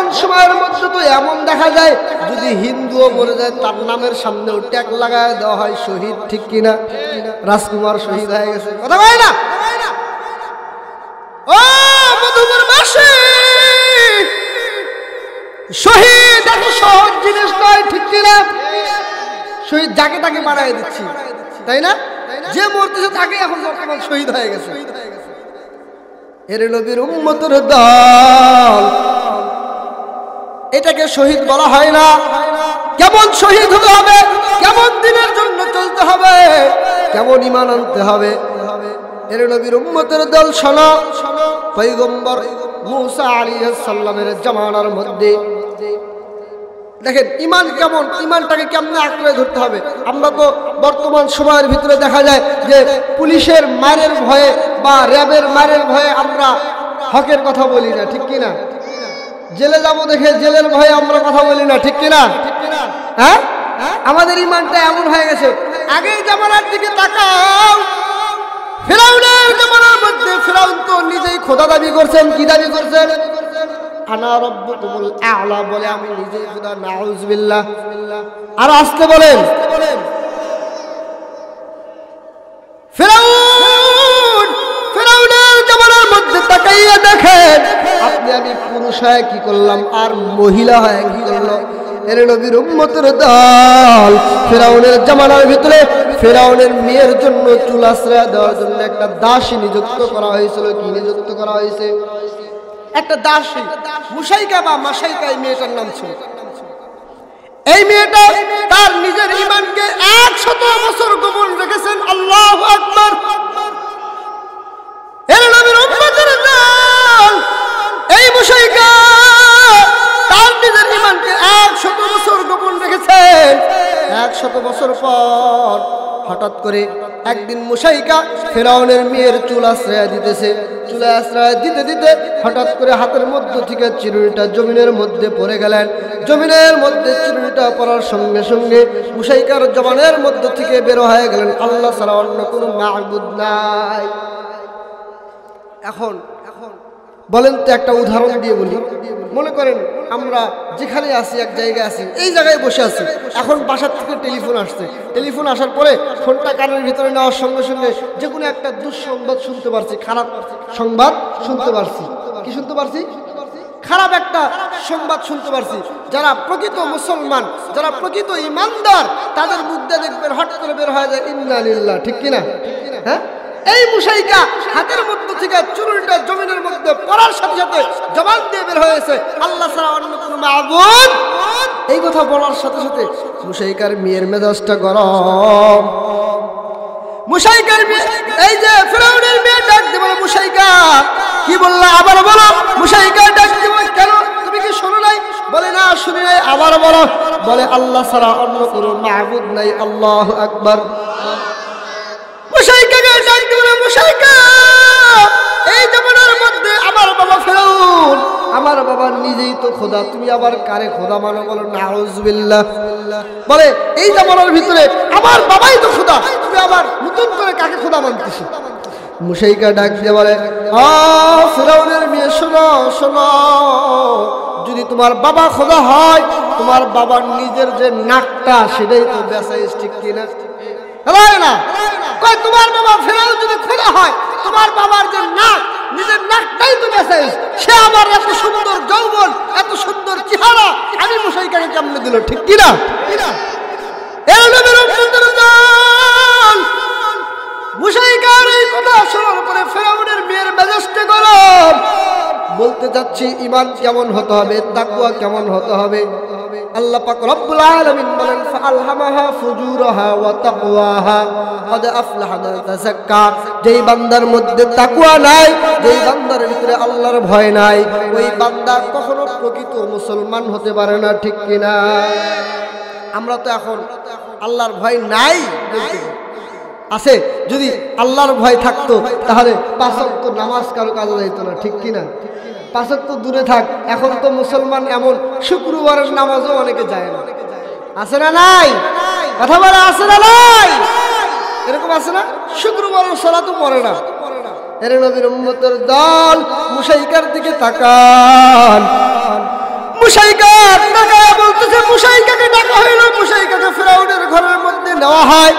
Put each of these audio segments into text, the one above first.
বর্তমান সময়ের মধ্যে তো এমন দেখা যায় যদি হিন্দুও মরে যায় তার নামের সামনেও ট্যাগ লাগায় দেওয়া হয় শহীদ, ঠিক কিনা? রাজকুমার শহীদ হয়ে গেছে, কথা বলে না? ও মধুপুরবাসী, শহীদ এত সহজ জিনিস নয়, ঠিক কিনা? শহীদ যাকে তাকে বানায় দিচ্ছি, তাই না? যে মরতেছে তাকে এখন বর্তমান শহীদ হয়ে গেছে। এর নবীর উম্মতের দল, এটাকে শহীদ বলা হয় না। কেমন শহীদ হতে হবে, কেমন দিনের জন্য চলতে হবে, কেমন ঈমান আনতে হবে। এর নবীর উম্মতের দল শোনো, পয়গম্বর মুসা আলাইহিস সালামের জামানার মধ্যে দেখেন ঈমান কেমন, ঈমানটাকে কেমনে আঁকড়ে ধরতে হবে। আমরা তো বর্তমান সময়ের ভিতরে দেখা যায় যে পুলিশের মারের ভয়ে বা র্যাবের মারের ভয়ে আমরা হকের কথা বলি না, ঠিক কিনা? জেলে যাবো দেখে জেলের ভয়ে আমরা কথা বলি না, ঠিক কিনা? হ্যাঁ, আমাদের ঈমানটা এমন হয়ে গেছে। আগের জামানার দিকে তাকাও, ফিরাউনের জামানার মধ্যে ফিরাউন তো নিজেই খোদা দাবি করছেন। কি দাবি করছেন? আনা রাব্বুকুমুল আ'লা, বলে আমি নিজেই খোদা। নাউযুবিল্লাহ। আর আসতে বলেন, ফিরাউনের জামানার মধ্যে তাকাইয়া দেখেন আপনি আমি পুরুষ হয়ে কি করলাম আর মহিলা হয়ে কি করলাম। এর নবীর উম্মতের দল ফিরাউনের জামানার ভিতরে ফিরাউনের মেয়ের জন্য চুল আশ্রয় দেওয়ার জন্য একটা দাসী নিযুক্ত করা হয়েছিল। কি নিযুক্ত করা হয়েছে? একটা দাসী, মুসাইকা বা মাসাইকা, এই মেয়েটার নাম ছিল। এই মেয়েটা তার নিজের ঈমানকে 100 বছর গোপন রেখেছেন। আল্লাহু আকবার। এর নবীর উম্মতের দল এই মুসাইকা তার নিজের ঈমানকে 100 বছর গোপন রেখেছেন। 100 বছর পর হঠাৎ করে একদিন মুসাইকা ফিরাউনের মেয়ের চুল আশ্রয় দিতেছে। চুলে আশ্রয় দিতে দিতে হঠাৎ করে হাতের মধ্য থেকে চিরুনিটা জমিনের মধ্যে পড়ে গেলেন। জমিনের মধ্যে চিরুনিটা পড়ার সঙ্গে সঙ্গে মুসাইকার জবানের মধ্য থেকে বের হয়ে গেলেন আল্লাহ ছাড়া অন্য কোনো মাবুদ নাই। এখন বলেন তো, একটা উদাহরণ দিয়ে বলি। মনে করেন আমরা যেখানে আছি, এক জায়গায় আছি, এই জায়গায় বসে আছি। এখন বাসার থেকে টেলিফোন আসছে। টেলিফোন আসার পরে ফোনটা কানের ভিতরে নেওয়ার সঙ্গে সঙ্গে যে কোনো একটা দুঃসংবাদ শুনতে পারছি, খারাপ সংবাদ শুনতে পারছি। কি শুনতে পারছি? খারাপ একটা সংবাদ শুনতে পারছি। যারা প্রকৃত মুসলমান, যারা প্রকৃত ইমানদার, তাদের মুখ দিয়ে দেখবেন হট করে বের হয়ে যায় ইন্না লিল্লাহ, ঠিক কিনা? হ্যাঁ, এই মুসাইকা হাতের মধ্যে থেকে চুরুলটা জমিনের মধ্যে পড়ার সাথে সাথে জবান দিয়ে বের হয়েছে আল্লাহ ছাড়া অন্য কোনো মাবুদ। এই কথা বলার সাথে সাথে মুসাইকার মেয়ের মেজাজটা গরম। মুসাইকার মেয়ে, এই যে ফিরাউনের মেয়ে ডাক দিয়ে বলে, মুসাইকা কি বললা? আবার বলো। মুসাইকা ডাক দিয়ে বলে, কেন তুমি কি শোনো নাই? বলে, না শুনি নাই। আবার বলো। বলে, আল্লাহ ছাড়া অন্য কোনো মাবুদ নাই। আল্লাহু আকবার। এই জামানার মধ্যে আমার বাবা ফিরাউন, আমার বাবা নিজেই তো খোদা, তুমি আবার কারে খোদা মানো? বলো, নাউযুবিল্লাহ। বলে, এই জামানার ভিতরে আমার বাবাই তো খোদা, তুমি আবার নতুন করে কাকে খোদা মানতেছো? মুসাইকা ডাক দিয়ে বলে, ফিরাউনের মেয়ে, শোনো শোনো, যদি তোমার বাবা খোদা হয়, তোমার বাবার নিজের যে নাকটা সেটাই তো বেসাইজ, ঠিক কিনা? না, তোমার বাবা ফিরাউন যদি খোদা হয়, তোমার বাবার যে নাক, নিজের নাকটাই তো বেসাইজ। সে আমার এত সুন্দর যৌবন, এত সুন্দর চেহারা, আমি মুসাইকাকে কেমনে দিল, ঠিক কিনা? মুসাইকার এই কথা শোনার পরে ফিরাউনের মেয়ের মেজাজটা গরম। বলতে যাচ্ছি ঈমান কেমন হতে হবে, তাকওয়া কেমন হতে হবে। আল্লাহ পাক রব্বুল আলামিন বলেন, ফাআলহামাহা ফুজুরাহা ওয়া তাকওয়াহা কদ আফলাহা মান তাযাক্কা। যেই বান্দার মধ্যে তাকওয়া নাই, যেই বান্দার ভিতরে আল্লাহর ভয় নাই, ওই বান্দা কখনো প্রকৃত মুসলমান হতে পারে না, ঠিক কিনা? আমরা তো এখন আল্লাহর ভয় নাই আছে। যদি আল্লাহর ভয় থাকতো তাহলে 5 ওয়াক্ত নামাজ কারো কাজে যাইত না, ঠিক কিনা? 5 ওয়াক্ত দূরে থাক, এখন তো মুসলমান এমন শুক্রবারের নামাজও অনেকে যায় না। আছে না নাই? কথা বলে, আছে না নাই? এরকম আছে না? শুক্রবারের সালাতও পড়ে না। এর নবীর উম্মতের দল মুসাইকার দিকে তাকান। মুশাইকা ডাকায় বলতেছে, মুশাইকাকে ডাকা হইল, মুশাইকাকে ফিরাউনের ঘরের মধ্যে নেওয়া হয়।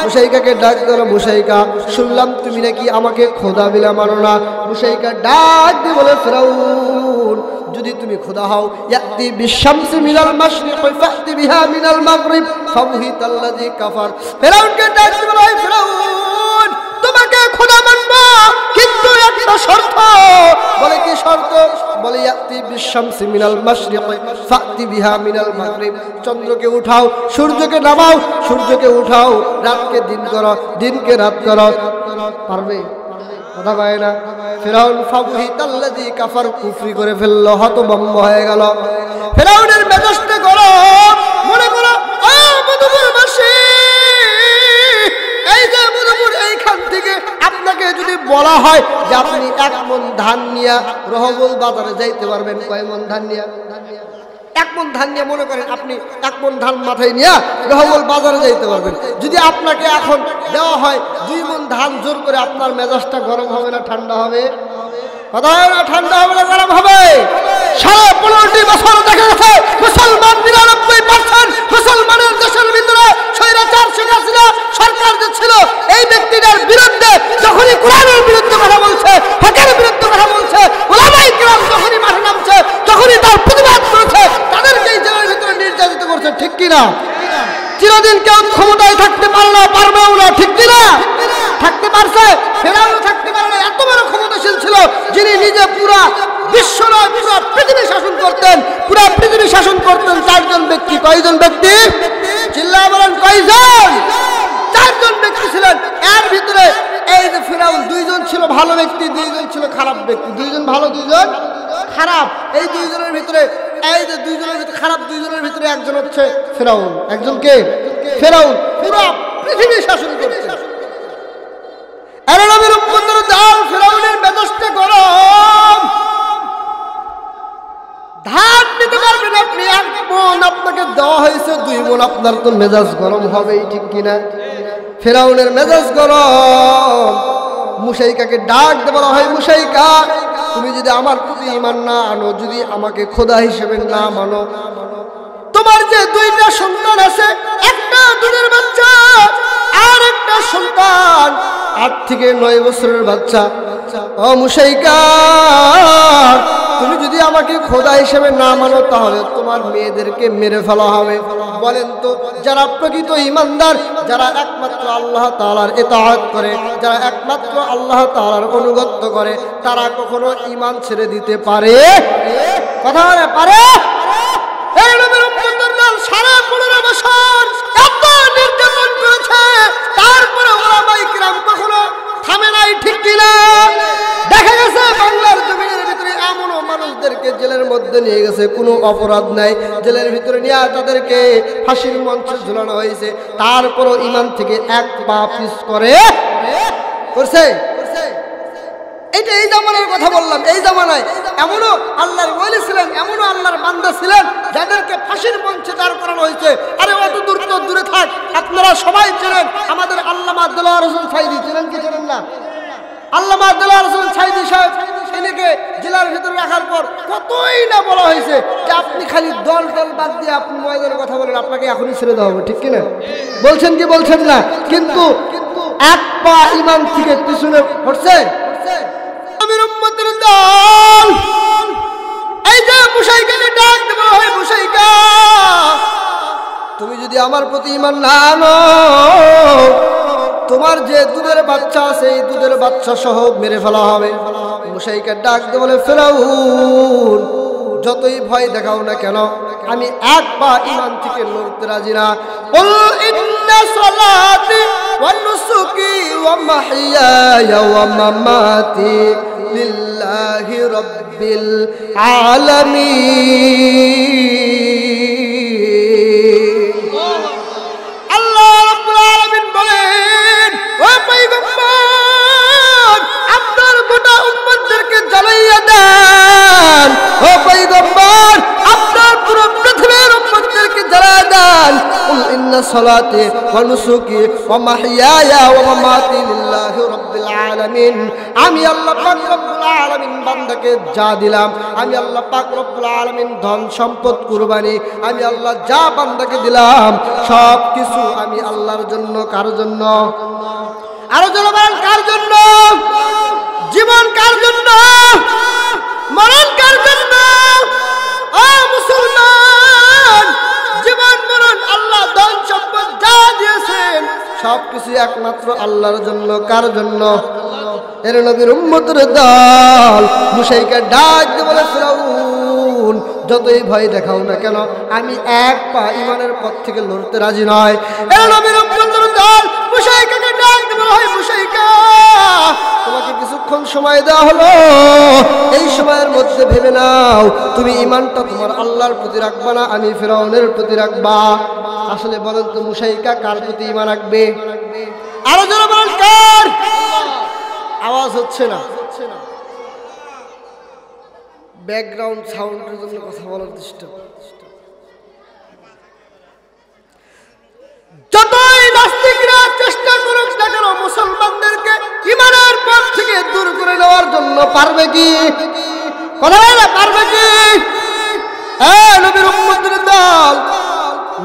মুশাইকাকে ডাক দিল, মুশাইকা শুনলাম তুমি নাকি আমাকে খোদা বিলা মানো না। মুশাইকা ডাক দিয়ে বলে, ফিরাউন যদি তুমি খোদা হও, ইয়াতি বিশামসি মিনাল মাশরিক ফাতি বিহা মিনাল মাগরিব ফাবহিতাল্লাযী কাফার। ফিরাউনকে ডাক দিয়ে বলে, ফিরাউন তোমাকে খোদা মানবো, কিন্তু একটা শর্ত। বলে কি শর্ত? বলে ইয়াতি বিশামসি মিনাল মাশরিক ফাতি বিহা মিনাল মাগরিব। চন্দ্রকে উঠাও, সূর্যকে নামাও, সূর্যকে উঠাও, রাতকে দিন করো, দিনকে রাত করো। পারবে? কথা কয় না। ফিরাউন ফাবহিতাল্লাযী কাফার, কুফরি করে ফেললো, হতভম্ব হয়ে গেল। ফিরাউনের মেজাজটা গরম। মনে করো মধুপুরবাসী, এই যে মধুপুর, এইখান থেকে আপনাকে যদি বলা হয় যে আপনি 1 মণ ধান নিয়ে রহবুল বাজারে যাইতে পারবেন, কয় মণ ধান নিয়ে? 1 মণ ধান নিয়ে, মনে করেন আপনি 1 মণ ধান মাথায় নিয়ে রহবুল বাজারে যাইতে পারবেন। যদি আপনাকে এখন দেওয়া হয় 2 মণ ধান, জোর করে আপনার মেজাজটা গরম হবে না ঠান্ডা হবে? কথা হয় না? ঠান্ডা হবে না গরম হবে? 15.5 বছর দেখা গেছে মুসলমান 99% মুসলমানের দেশের ভিতরে স্বৈরাচার শেখ হাসিনা সরকার যে ছিল, এই ব্যক্তিদের বিরুদ্ধে যখনই কোরআনের বিরুদ্ধে কথা বলছে, হকের বিরুদ্ধে কথা বলছে, উলামায়ে কেরাম যখনই মাঠে নামছে, যখনই তার প্রতিবাদ করেছে, তাদেরকে এই জেলের ভিতরে নির্যাতিত করছে। ঠিক কিনা? চিরদিন কেউ ক্ষমতায় থাকতে পারে না, পারবেও না। ঠিক কিনা? থাকতে পারছে? ফেরাউনও থাকতে পারে না। এত বড় ক্ষমতাশীল ছিল, যিনি নিজে পুরা বিশ্ব নয়, পুরা পৃথিবী শাসন করতেন। পুরা পৃথিবী শাসন করতেন 4 জন ব্যক্তি। কয়জন ব্যক্তি? চিল্লায় বলেন কয়জন? 4 জন ব্যক্তি ছিলেন। এর ভিতরে এই যে ফিরাউন, 2 জন ছিল ভালো ব্যক্তি, 2 জন ছিল খারাপ ব্যক্তি। 2 জন ভালো, 2 জন খারাপ। এই 2 জনের ভিতরে, এই যে 2 জনের ভিতরে খারাপ 2 জনের ভিতরে একজন হচ্ছে ফিরাউন। একজন কে? ফিরাউন। পুরো পৃথিবী শাসন করতেন। আরে নবীর উম্মতের দল, ফিরাউনের মেজাজটা গরম। ধান নিতে পারবেন আপনি 1 মণ, আপনাকে দেওয়া হয়েছে 2 মণ, আপনার তো মেজাজ গরম হবেই। ঠিক কিনা? ফিরাউনের মেজাজ গরম। মুশাইকাকে ডাক দিয়ে বলা হয়, মুশাইকা তুমি যদি আমার প্রতি ঈমান না আনো, যদি আমাকে খোদা হিসেবে না মানো, তোমার যে 2টা সন্তান আছে, একটা দুধের বাচ্চা আর একটা সন্তান 8 থেকে 9 বছরের বাচ্চা, ও মুশাইকা তুমি যদি আমাকে খোদা হিসেবে না মানো, তাহলে তোমার মেয়েদেরকে মেরে ফেলা হবে। বলেন তো, যারা প্রকৃত ঈমানদার, যারা একমাত্র আল্লাহ তাআলার ইতাআত করে, যারা একমাত্র আল্লাহ তাআলার অনুগত করে, তারা কখনো ঈমান ছেড়ে দিতে পারে? কথা বলে পারে? এই নবীর উম্মতের দল 15.5 বছর এত নির্যাতন করেছে, তারপরে উলামায়ে কিরাম কখনো থামে নাই। ঠিক কিনা? দেখা গেছে বাংলার জমিনের ভিতরে এমনও মানুষদেরকে জেলের মধ্যে নিয়ে গেছে, কোনো অপরাধ নাই, জেলের ভিতরে নিয়ে তাদেরকে ফাঁসির মঞ্চে ঝুলানো হয়েছে, তারপরও ঈমান থেকে 1 পা পিছ করছে। এইটা এই জামানার কথা বললাম। এই জামানায় এমনও আল্লাহর ওলি ছিলেন, এমনও আল্লাহর বান্দা ছিলেন, যাদেরকে ফাঁসির মঞ্চে দাঁড় করানো হয়েছে। আরে অত দূর তো দূরে থাক, আপনারা সবাই চেনেন আমাদের আল্লামা দেলোয়ার হোসেন সাঈদী। চেনেন কি চেনেন না? আল্লামা দেলোয়ার হোসেন সাঈদী সাহেব, এনেকে জেলার ভিতরে রাখার পর কতই না বলা হয়েছে যে আপনি খালি দল টল বাদ দিয়ে আপনি ময়দানের কথা বলেন, আপনাকে এখনই ছেড়ে দেওয়া হবে। ঠিক কিনা? বলছেন কি বলছেন না? কিন্তু 1 পা ঈমান থেকে পিছনে হচ্ছে নবীর উম্মতের দল। এই যে মুশাইকাকে ডাক দেওয়া হয়, মুশাইকা তুমি যদি আমার প্রতি ঈমান না আনো, তোমার যে দুধের বাচ্চা আছে, এই দুধের বাচ্চা সহ মেরে ফেলা হবে। মুশাইকা ডাক দিয়ে বলে, ফিরাউন যতই ভয় দেখাও না কেন, আমি 1 পা ঈমান থেকে লড়তে রাজি না। কুল ইন্না সালাতি ওয়া নুসুকি ওয়া মাহইয়ায়া ওয়া মামাতি লিল্লাহি রাব্বিল আলামিন। আল্লাহ রাব্বুল আলামিন বলেন, ও পয়গম্বর আপনার গোটা উম্মতদেরকে জ্বালাইয়া দেন। ও পয়গম্বর আপনার পুরো পৃথিবীর উম্মতদেরকে জ্বালাইয়া দেন। কুল ইন্না সালাতি ওয়া নুসুকি ওয়া মাহইয়ায়া ওয়া মামাতি লিল্লাহি রাব্বিল আলামিন। আমি আল্লাহ পাক রব্বুল আলামিন আলামিন বান্দাকে যা দিলাম, আমি আল্লাহ পাক রব্বুল আলামিন ধন সম্পদ কুরবানি আমি আল্লাহ যা বান্দাকে দিলাম সব কিছু আমি আল্লাহর জন্য। কার জন্য? আরো জোরে বলেন, কার জন্য? জীবন কার জন্য? মরণ কার জন্য? ও মুসলমান, জীবন মরণ আল্লাহ ধন সম্পদ যা দিয়েছেন সবকিছু একমাত্র আল্লাহর জন্য। কার জন্য? এর নবীর উম্মতের দল মুশাইকা ডাক দিয়ে বলে, ফিরাউন যতই ভয় দেখাও না কেন আমি এক পা ইমানের পথ থেকে লড়তে রাজি নয়। এর নবীর উম্মতের দল মুশাইকাকে ডাক দিয়ে বলে, হয় মুশাইকা তোমাকে কিছুক্ষণ সময় দেওয়া হলো, এই সময়ের মধ্যে ভেবে নাও তুমি ইমানটা তোমার আল্লাহর প্রতি রাখবা না আমি ফিরাউনের প্রতি রাখবা। আসলে বলেন তো মুশাইকা কার প্রতি ঈমান রাখবে? আরো জোরে বলেন, কার? আওয়াজ হচ্ছে না, ব্যাকগ্রাউন্ড সাউন্ডের জন্য কথা বলার ডিস্টার্ব। যতই নাস্তিকরা চেষ্টা করুক না কেন মুসলমানদেরকে ঈমানের পথ থেকে দূর করে নেওয়ার জন্য পারবে কি? কথা বলে পারবে কি? হ্যাঁ, নবীর উম্মতের দল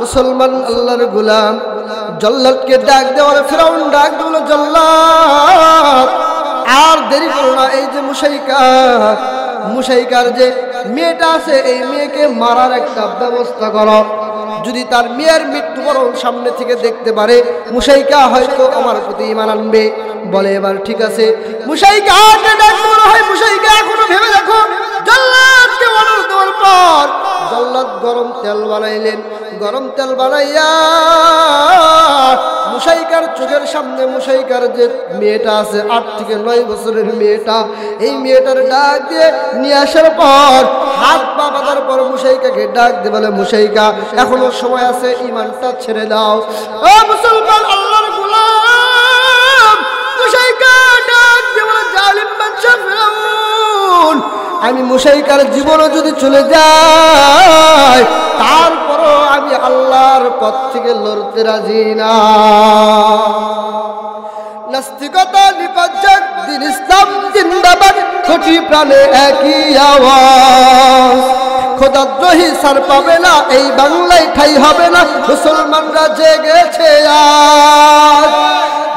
মুসলমান আল্লাহর গোলাম জল্লাদকে ডাক দেওয়ার ফিরাউন ডাক দিল, জল্লাদ আর দেরি করো না, এই যে মুশাইকার যে মেয়েটা আছে এই মেয়েকে মারার একটা ব্যবস্থা করো। যদি তার মেয়ের মৃত্যুবরণ সামনে থেকে দেখতে পারে মুশাইকা হয়তো আমার প্রতি ঈমান আনবে। বলে এবার ঠিক আছে, মুশাইকাকে ডাক দেওয়া হয়। মুশাইকা এখনো ভেবে দেখো, জল্লাদকে অর্ডার দেওয়ার পর জল্লাদ গরম তেল বানাইলেন। গরম তেল বানাইয়া মুশাইকার চোখের সামনে মুশাইকার যে মেয়েটা আছে 8 থেকে 9 বছরের মেয়েটা, এই মেয়েটার ডাক দিয়ে নিয়ে আসার পর হাত পা বাঁধার পর মুশাইকাকে ডাক দিয়ে বলে, মুশাইকা এখনো সময় আছে, ঈমানটা ছেড়ে দাও। ও মুসলমান আল্লাহর গোলাম, মুশাইকা ডাক দিয়ে বলে, জালিম বাদশা ফিরাউন আমি মুশাইকার জীবনও যদি চলে যায় তারপরও আমি আল্লাহর পথ থেকে লড়তে রাজি না। নাস্তিকতা নিপাত দিন ইসলাম জিন্দাবাদ, কোটি প্রাণে একই আওয়াজ। খোদাদ্রোহী সার পাবে না, এই বাংলায় ঠাই হবে না, মুসলমানরা জেগেছে আজ।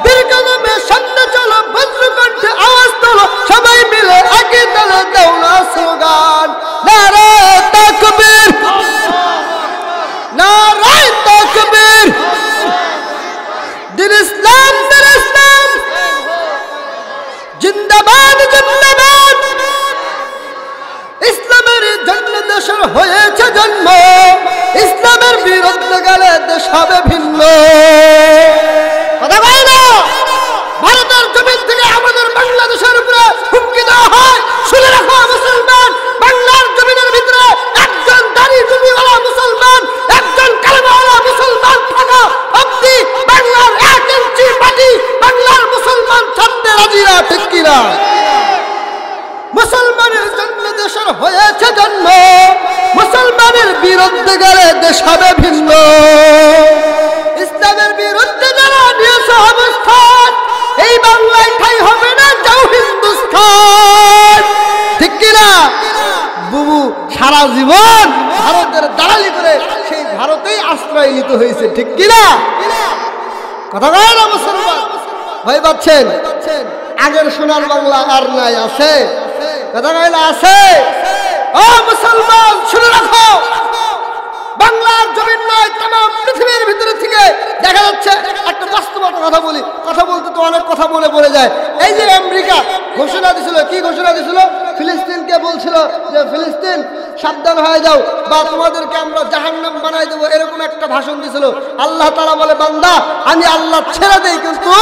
বীরকদমে সামনে চলো, বজ্রকণ্ঠে আওয়াজ তোলো, সবাই মিলে একই তালে দাও না স্লোগান, নারে তাকবীর, নারে তাকবীর, দিন ইসলাম জিন্দাবাদ জিন্দাবাদ। ইসলামের জন্য দেশের হয়েছে জন্ম, ইসলামের বিরুদ্ধে গেলে দেশ হবে ভিন্ন। কথা বলে না, ভারতের জমিন থেকে আমাদের বাংলাদেশের উপরে হুমকি দেওয়া হয়। শুনে রাখো মুসলমান, বাংলার জমিনের ভিতরে একজন দাড়ি টুপিওয়ালা মুসলমান, একজন কালেমাওয়ালা মুসলমান থাকা অবধি বাংলার 1 ইঞ্চি মাটি বাংলার মুসলমান ছাড়তে রাজি না। ঠিক কিনা? মুসলমানের জন্য দেশের হয়েছে জন্ম, মুসলমানের বিরুদ্ধে গেলে দেশ হবে ভিন্ন। ইসলামের বিরুদ্ধে যারা নিয়েছে অবস্থান, এই বাংলায় ঠাই হবে না, যাও হিন্দুস্তান। ঠিক কিনা? বুবু সারা জীবন ভারতের দালালি করে সেই ভারতেই আশ্রয় নিতে হয়েছে। ঠিক কিনা? কথা বলে না মুসলমান? ভয় পাচ্ছেন? আগের সোনার বাংলা আর নাই, আছে? কথা বলে আছে? ও মুসলমান শুনে রাখো, বাংলার জমিন নয় তামাম পৃথিবীর ভিতরে থেকে দেখা যাচ্ছে একটা বাস্তবতা কথা বলি, কথা বলতে তো অনেক কথা বলে যায়। এই যে আমেরিকা ঘোষণা দিছিল, কি ঘোষণা দিছিল? ফিলিস্তিনকে বলছিল যে ফিলিস্তিন সাবধান হয়ে যাও বা তোমাদেরকে আমরা জাহান্নাম বানাই দেবো, এরকম একটা ভাষণ দিছিল। আল্লাহ তাআলা বলে, বান্দা আমি আল্লাহ ছেড়ে দেই, কিন্তু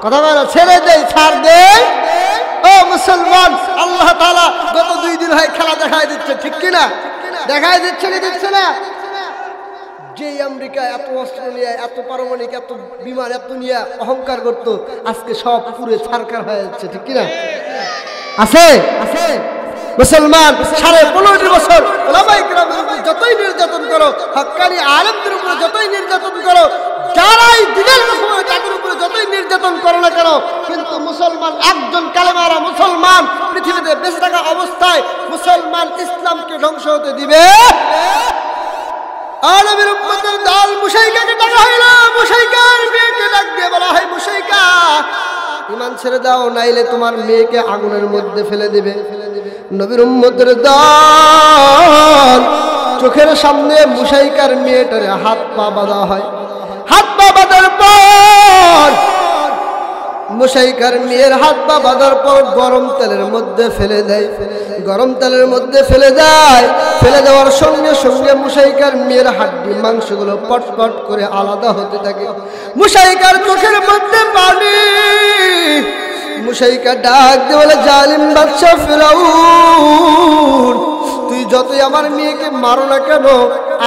কথা বলে ছেড়ে দেই, ছাড় দেই। ও মুসলমান, আল্লাহ তাআলা গত 2 দিন হয় খেলা দেখাই দিচ্ছে। ঠিক কিনা? দেখাই দিচ্ছে কি দিচ্ছে না? যে আমেরিকা এত অস্ত্র নিয়ে, এত পারমাণবিক, এত বিমান, এত নিয়ে অহংকার করত, আজকে সব পুরো ছারখার হয়ে যাচ্ছে। ঠিক কিনা? আছে? আছে? মুসলমান 15.5 বছর ওলামায়ে কেরামের উপর যতই নির্যাতন করো, হক্কানি আলেমদের উপরে যতই নির্যাতন করো, যারাই দিনের মুখে তাদের উপরে যতই নির্যাতন করো না কেন, কিন্তু মুসলমান একজন কালেমারা মুসলমান মধ্যে বেঁচে থাকা অবস্থায় মুসলমান ইসলামকে ধ্বংস হতে দিবে? আর নবীর উম্মতের দল মুশাইকাকে ডাকা হইল, মুশাইকার মেয়েকে ডাক দিয়ে বলা হয়, মুশাইকা ঈমান ছেড়ে দাও, নাইলে তোমার মেয়েকে আগুনের মধ্যে ফেলে দিবে। নবীর উম্মতের দল চোখের সামনে মুশাইকার মেয়েটারে হাত পা বাঁধা হয়। হাত পা বাঁধার পর মুশাইকার মেয়ের হাত পা বাঁধার পর গরম তেলের মধ্যে ফেলে দেয়। গরম তেলের মধ্যে ফেলে দেয়। ফেলে দেওয়ার সঙ্গে সঙ্গে মুশাইকার মেয়ের হাড্ডি মাংসগুলো পটপট করে আলাদা হতে থাকে। মুশাইকার চোখের মধ্যে পানি। মুশাইকা ডাক দিয়ে বলে, জালিম বাদশা ফিরাউন, তুই যতই আমার মেয়েকে মারো না কেন,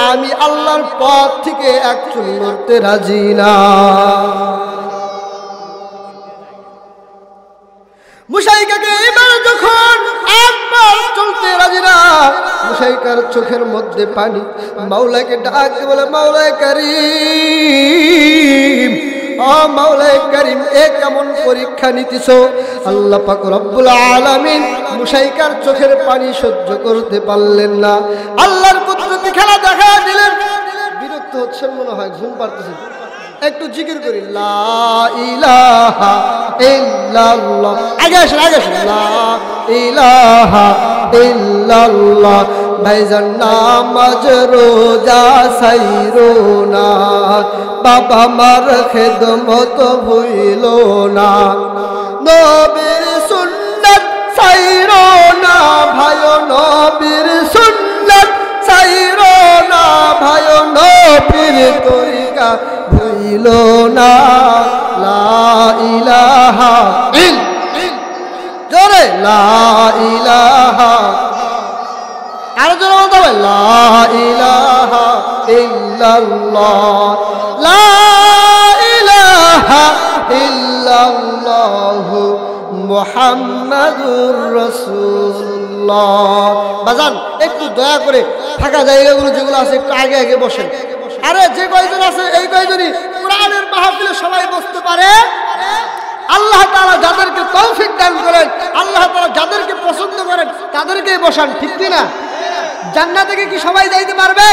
আমি আল্লাহর পথ থেকে এক চুল নড়তে রাজি না। মুশাইকাকে এবার যখন একবার চলতে রাজি না, মুশাইকার চোখের মধ্যে পানি। মাওলাকে ডাক দিয়ে বলে, মাওলায়ে কারীম, ও মাওলায়ে কারীম, এ কেমন পরীক্ষা নিতেছো? আল্লাহ পাক রব্বুল আলামিন মুশাইকার চোখের পানি সহ্য করতে পারলেন না। আল্লাহর কুদরতি খেলা দেখা দিলেন। বিরক্ত হচ্ছেন মনে হয়, ঘুম পাড়তেছেন, একটু জিকির করি, লা ইলাহা ইল্লাল্লাহ। আগে আসেন, আগে আসেন, লা ইলাহা ইল্লাল্লাহ। ভাইজান নামাজ রোজা সাইরো না, বাবা মার খেদমত ভুইলো না, নবীর সুন্নাত সাইরো না ভাইও, নবীর সুন্নাত সাইরো না ভাইও, নবীর তরিকা ভুইলো না। লা ইলাহা জোরে, লা ইলাহা, আরো জোরে বলতে হবে, লা ইলাহা ইল্লাল্লাহ, লা ইলাহা ইল্লাল্লাহ মুহাম্মাদুর রাসূলুল্লাহ। বাজান একটু দয়া করে ফাঁকা জায়গাগুলো যেগুলো আছে একটু আগে আগে বসেন। আরে যে কয়জন আছে এই কয়জনই কোরআনের মাহফিলে সবাই বসতে পারে। আল্লাহ তাআলা যাদেরকে তৌফিক দান করেন, আল্লাহ তাআলা যাদেরকে পছন্দ করেন তাদেরকেই বসান, ঠিক কি না? জান্নাতে কি সবাই যাইতে পারবে?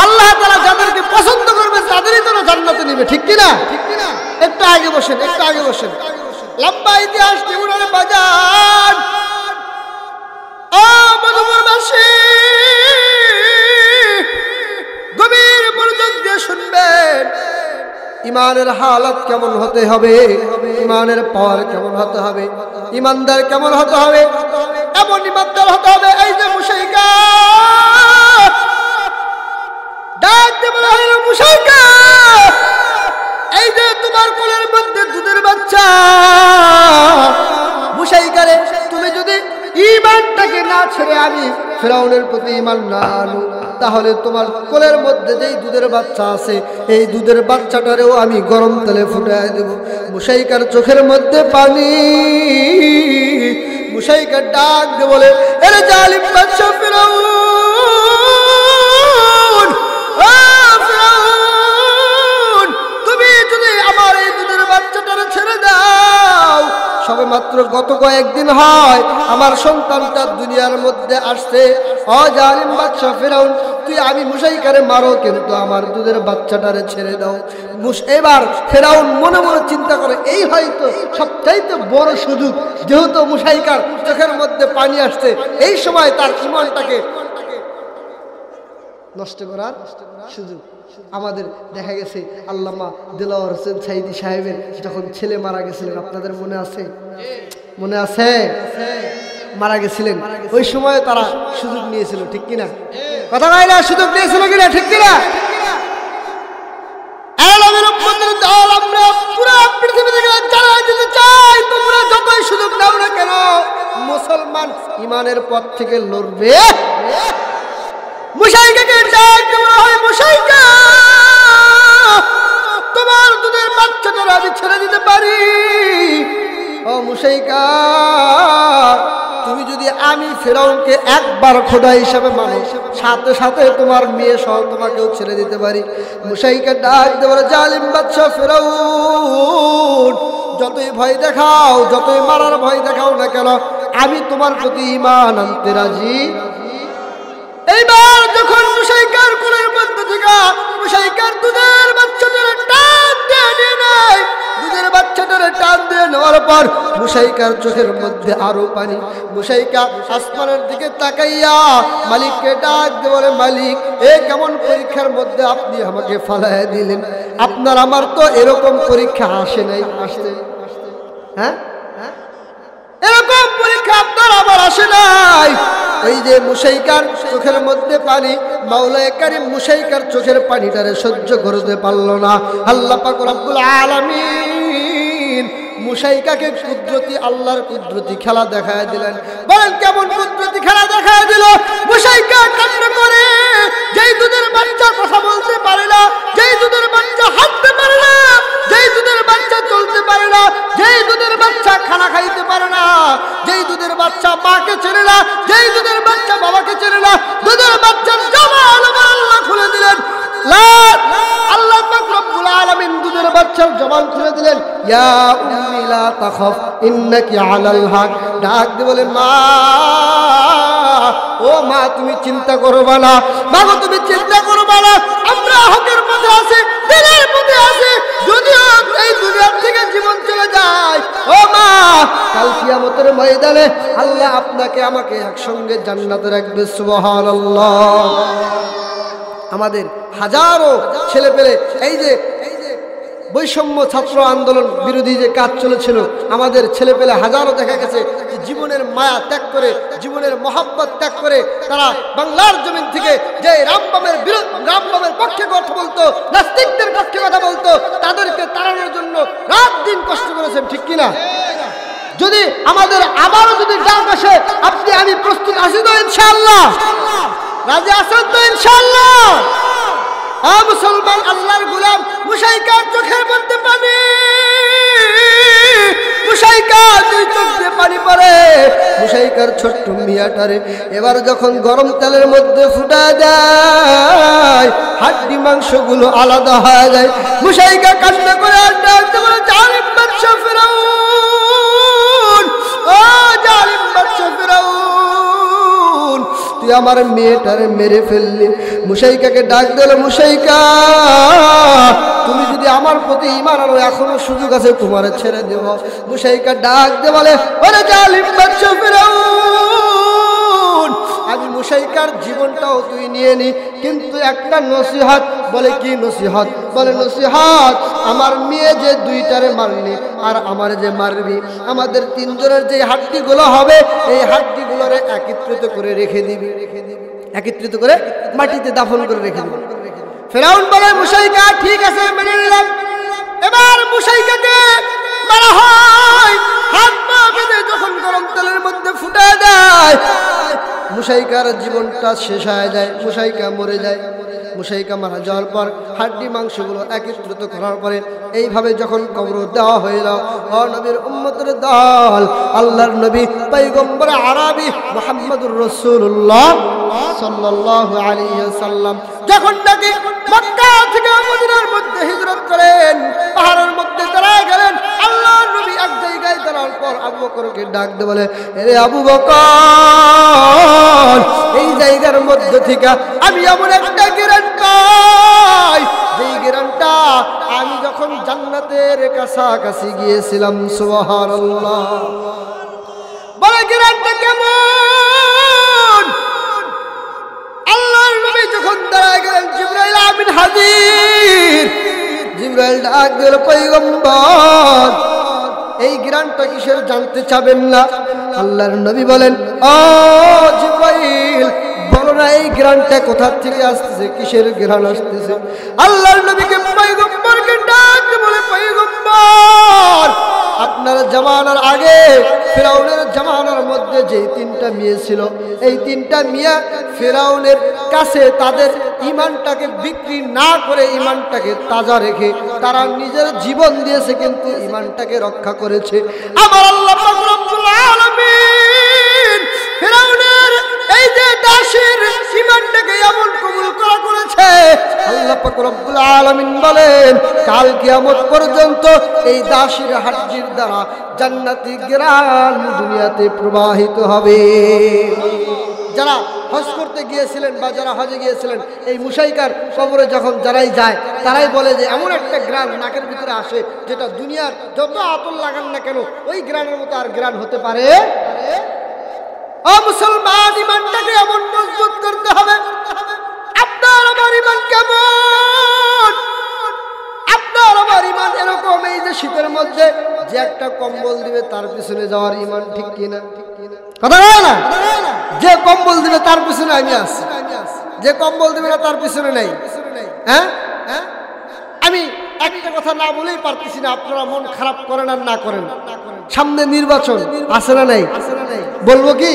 আল্লাহ তাআলা যাদেরকে পছন্দ করবে তাদেরই তো জান্নাতে নেবে, ঠিক কি না? একটু আগে বসেন, একটু আগে বসেন। লম্বা ইতিহাস জীবনের বাজার, ও মধুপুরবাসী গভীর মনোযোগ দিয়ে শুনবেন। ইমানের হালত কেমন হতে হবে, ইমানের পাওয়ার কেমন হতে হবে, ইমানদার কেমন হতে হবে, এমন ইমানদার হতে হবে। এই যে মুশাইকা ডাক দিয়ে বলা হলো, মুশাইকা এই যে তোমার কোলের মধ্যে দুধের বাচ্চা, মুশাইকারে তুমি যদি ঈমানটাকে না ছেড়ে আমি ফিরাউনের প্রতি ঈমান না আনো, তাহলে তোমার কোলের মধ্যে যেই দুধের বাচ্চা আছে এই দুধের বাচ্চাটারেও আমি গরম তেলে ফুটায় দেব। মুশাইকার চোখের মধ্যে পানি। মুশাইকা ডাক দিয়ে বলে, আরে জালিম বাদশা ফিরাউন, ও ফিরাউন, তুমি যদি আমার এই দুধের বাচ্চাটারে ছেড়ে দাও, সবে মাত্র গত কয়েকদিন হয় আমার সন্তানটা দুনিয়ার মধ্যে আসছে। ও জালিম বাদশা ফিরাউন, তুই আমি মুশাইকারে মারো, কিন্তু আমার দুধের বাচ্চাটারে ছেড়ে দাও। এবার ফিরাউন মনে মনে চিন্তা করে, এই হয়তো সবচাইতে বড় সুযোগ, যেহেতু মুশাইকার চোখের মধ্যে পানি আসছে, এই সময় তার ঈমানটাকে নষ্ট করার সুযোগ। আমাদের দেখা গেছে আল্লামা দেলাওয়ার হোসেন সাইদি সাহেবের যখন ছেলে মারা গেছিলেন, আপনাদের মনে আছে? মনে আছে? মারা গেছিলেন, ওই সময় তারা সুযোগ নিয়েছিল, ঠিক কিনা? কথা নাই না, সুযোগ নিয়েছিল কিনা, ঠিক কিনা? আমরা পুরো পৃথিবী থেকে জানাই দিতে চাই, তোমরা যতই সুযোগ দাও না কেন, মুসলমান ইমানের পথ থেকে লড়বে। মুশাইকাকে ডাক দেওয়া হয়, মুশাইকা তোমার দুধের বাচ্চাটা আমি ছেড়ে দিতে পারি। ও মুশাইকা, তুমি যদি আমি ফিরাউনকে একবার খোদা হিসাবে মানো, সাথে সাথে তোমার মেয়ে সহ তোমাকেও ছেড়ে দিতে পারি। মুশাইকা ডাক দিয়ে বলে, জালিম বাদশা ফিরাউন, যতই ভয় দেখাও, যতই মারার ভয় দেখাও না কেন, আমি তোমার প্রতি ঈমান আনতে রাজি। এইবার যখন মুশাইকার কোলের মধ্যে থেকে মুশাইকার দুধের বাচ্চাটারে টান দিয়ে নিয়ে নেয়, দুধের বাচ্চাটারে টান দিয়ে নেওয়ার পর মুশাইকার চোখের মধ্যে আরো পানি। মুশাইকা আসমানের দিকে তাকাইয়া মালিককে ডাক দিয়ে বলে, মালিক, এ কেমন পরীক্ষার মধ্যে আপনি আমাকে ফালাইয়া দিলেন? আপনার আমার তো এরকম পরীক্ষা আসে নাই। আসছে? হ্যাঁ, এরকম পরীক্ষা আপনার আমার আসে নাই। এই যে মুশাইকার চোখের মধ্যে পানি, মাওলায়ে কারীম মুশাইকার চোখের পানিটারে সহ্য করতে পারল না। আল্লাহ পাক রব্বুল আলামিন মুশাইকাকে কুদরতি, আল্লাহর কুদরতি খেলা দেখায় দিলেন। বলেন কেমন কুদরতি খেলা দেখায় দিল? মুশাইকা কান্না করে, যেই দুধের বাচ্চা কথা বলতে পারে না, যেই দুধের বাচ্চা হাঁটতে পারে না, যেই দুধের বাচ্চা চলতে পারে না, যেই দুধের বাচ্চা খানা খাইতে পারে না, যেই দুধের বাচ্চা মাকে চেনে না, যেই দুধের বাচ্চা বাবাকে চেনে না, দুধের বাচ্চার জবান আল্লাহ খুলে দিলেন। আল্লাহ পাক রব্বুল আলামিন দুধের বাচ্চার জবান খুলে দিলেন। ইয়া উম্মি লা তাখাফ ইন্নাকি আলাল হক। ডাক দিয়ে বলেন, মা, ও মা, তুমি চিন্তা করবা না। মা গো, তুমি চিন্তা করবা না, আমরা হকের পথে আছি, দিনের পথে আছি। যদিও এই দুনিয়ার থেকে জীবন চলে যায়, ও মা, কাল কিয়ামতের ময়দানে আল্লাহ আপনাকে আমাকে একসঙ্গে জান্নাতে রাখবে। সুবহানাল্লাহ। আমাদের হাজারো ছেলে পেলে, এই যে বৈষম্য ছাত্র আন্দোলন বিরোধী যে কাজ চলেছিল, আমাদের ছেলে পেলে হাজারো দেখা গেছে জীবনের মায়া ত্যাগ করে, জীবনের মহাব্বত ত্যাগ করে তারা বাংলার জমিন থেকে যে রামবামের পক্ষে কথা বলতো, নাস্তিকদের পক্ষে কথা বলতো, তাদেরকে তাড়ানোর জন্য রাত দিন কষ্ট করেছেন। ঠিক কিনা? যদি আমাদের আবারও যদি ডাক আসে, আপনি আমি প্রস্তুত আছি তো ইনশাআল্লাহ? রাজি আছেন তো ইনশাআল্লাহ? মুসলমান আল্লাহর গোলাম, মুশাইকার চোখের মধ্যে পানি, মুশাইকা দুই চোখ দিয়ে পানি পড়ে। মুশাইকার ছোট্ট মিয়াটারে এবার যখন গরম তেলের মধ্যে ফুটা যায়, হাড্ডি মাংসগুলো আলাদা হয়ে যায়। মুশাইকা কান্না করে আর ডাকতে বলে, জালিম বাদশা ফিরাউন, ও জালিম বাদশা ফিরাউন, তুই আমার মেয়েটারে মেরে ফেললি। মুশাইকাকে ডাক দিল, মুশাইকা, তুমি যদি আমার প্রতি ঈমান আনো, এখনো সুযোগ আছে, তোমার ছেড়ে দেব। মুশাইকা ডাক দে বলে, ওরে জালিম বাদশা ফিরাউন, আমি মুশাইকার জীবনটাও তুই নিয়ে নি, কিন্তু একটা নসিহত। বলে কি নসিহত? বলে নসিহত, আমার মেয়ে যে দুইটারে মারলি আর আমার যে মারবি, আমাদের তিনজনের যে হাড্ডিগুলো হবে, এই হাড্ডিগুলোরে একত্রিত করে রেখে দিবি, একত্রিত করে মাটিতে দাফন করে রেখে দিবি। ফেরাউন বলে, মুশাইকা ঠিক আছে, মেনে নিলাম। এবার মুশাইকাকে মারা হয়, হাত পা বেঁধে যখন গরম তেলের মধ্যে ফুটা দেয়, মুশাইকার জীবনটা শেষ হয়ে যায়, মুশাইকা মরে যায়। মুশাইকা মারা যাওয়ার পর হাড্ডি মাংসগুলো একত্রিত করার পরে এইভাবে যখন কবর দেওয়া হয়ে গেল, ও নবীর উম্মতের দল, আল্লাহর নবী পয়গম্বর আরবি মুহাম্মদুর রাসূলুল্লাহ সাল্লাল্লাহু আলাইহি ওয়াসাল্লাম যখন নাকি মক্কা থেকে মদিনার মধ্যে হিজরত করেন, পাহাড়ের মধ্যে দাঁড়ায় গেলেন, আল্লাহর নবী এক জায়গায় দাঁড়ার পর আবু বকরকে ডাক দিয়ে বলে, এরে আবু বকর, এই জায়গার মধ্যে থেকে আমি এমন একটা গ্রান পাই, যেই গ্রানটা আমি যখন জান্নাতের কাছাকাছি গিয়েছিলাম। সুবহানাল্লাহ। বলে গ্রানটা কেমন? আল্লাহর নবী যখন দাঁড়ায় গেলেন, জিবরাইল আমিন হাজির। জিবরাইল ডাক দিল, পয়গম্বর, এই গ্রানটা কিসের জানতে চাবেন না? আল্লাহর নবী বলেন, ও জিবরাইল, বলো না এই গ্রানটা কোথা থেকে আসতেছে, কিসের গ্রান আসতেছে? আল্লাহর নবীকে পয়গম্বরকে ডাক দিয়ে বলে, পয়গম্বর, আপনার জামানার আগে ফিরাউনের জামানার মধ্যে যে তিনটা মেয়ে ছিল, এই তিনটা মেয়ে ফিরাউনের কাছে তাদের ঈমানটাকে বিক্রি না করে, ঈমানটাকে তাজা রেখে তারা নিজের জীবন দিয়েছে, কিন্তু ঈমানটাকে রক্ষা করেছে। আমার আল্লাহ পাক রব্বুল আলামিন ফিরাউনের এই যে দাসীর ঈমানটাকে এমন কবুল করেছে, আল্লাহ পাক রব্বুল আলামিন বলেন, কাল কিয়ামত পর্যন্ত এই দাসীর হাড্ডির দ্বারা জান্নাতি গ্রান দুনিয়াতে প্রবাহিত হবে। যারা হজ করতে গিয়েছিলেন বা যারা হজে গিয়েছিলেন, এই মুশাইকার কবরে যখন যারাই যায় তারাই বলে যে এমন একটা গ্রান নাকের ভিতরে আসে যেটা দুনিয়ার যত আতর লাগান না কেন ওই গ্রানের মতো আর গ্রান হতে পারে। ও মুসলমান, ইমানটাকে এমন মজবুত করতে হবে। আপনার আমার ইমান কেমন? আপনার আমার ইমান এরকম, এই যে শীতের মধ্যে যে একটা কম্বল দিবে তার পিছনে যাওয়ার ইমান, ঠিক কিনা? কথা বলে না? যে কম্বল দিবে তার পিছনে আমি আছি, যে কম্বল দিবে না তার পিছনে নেই। হ্যাঁ, আমি একটা কথা না বলেই পারতেছি না, আপনারা মন খারাপ করেন আর না করেন। সামনে নির্বাচন আছে না নাই? বলবো কি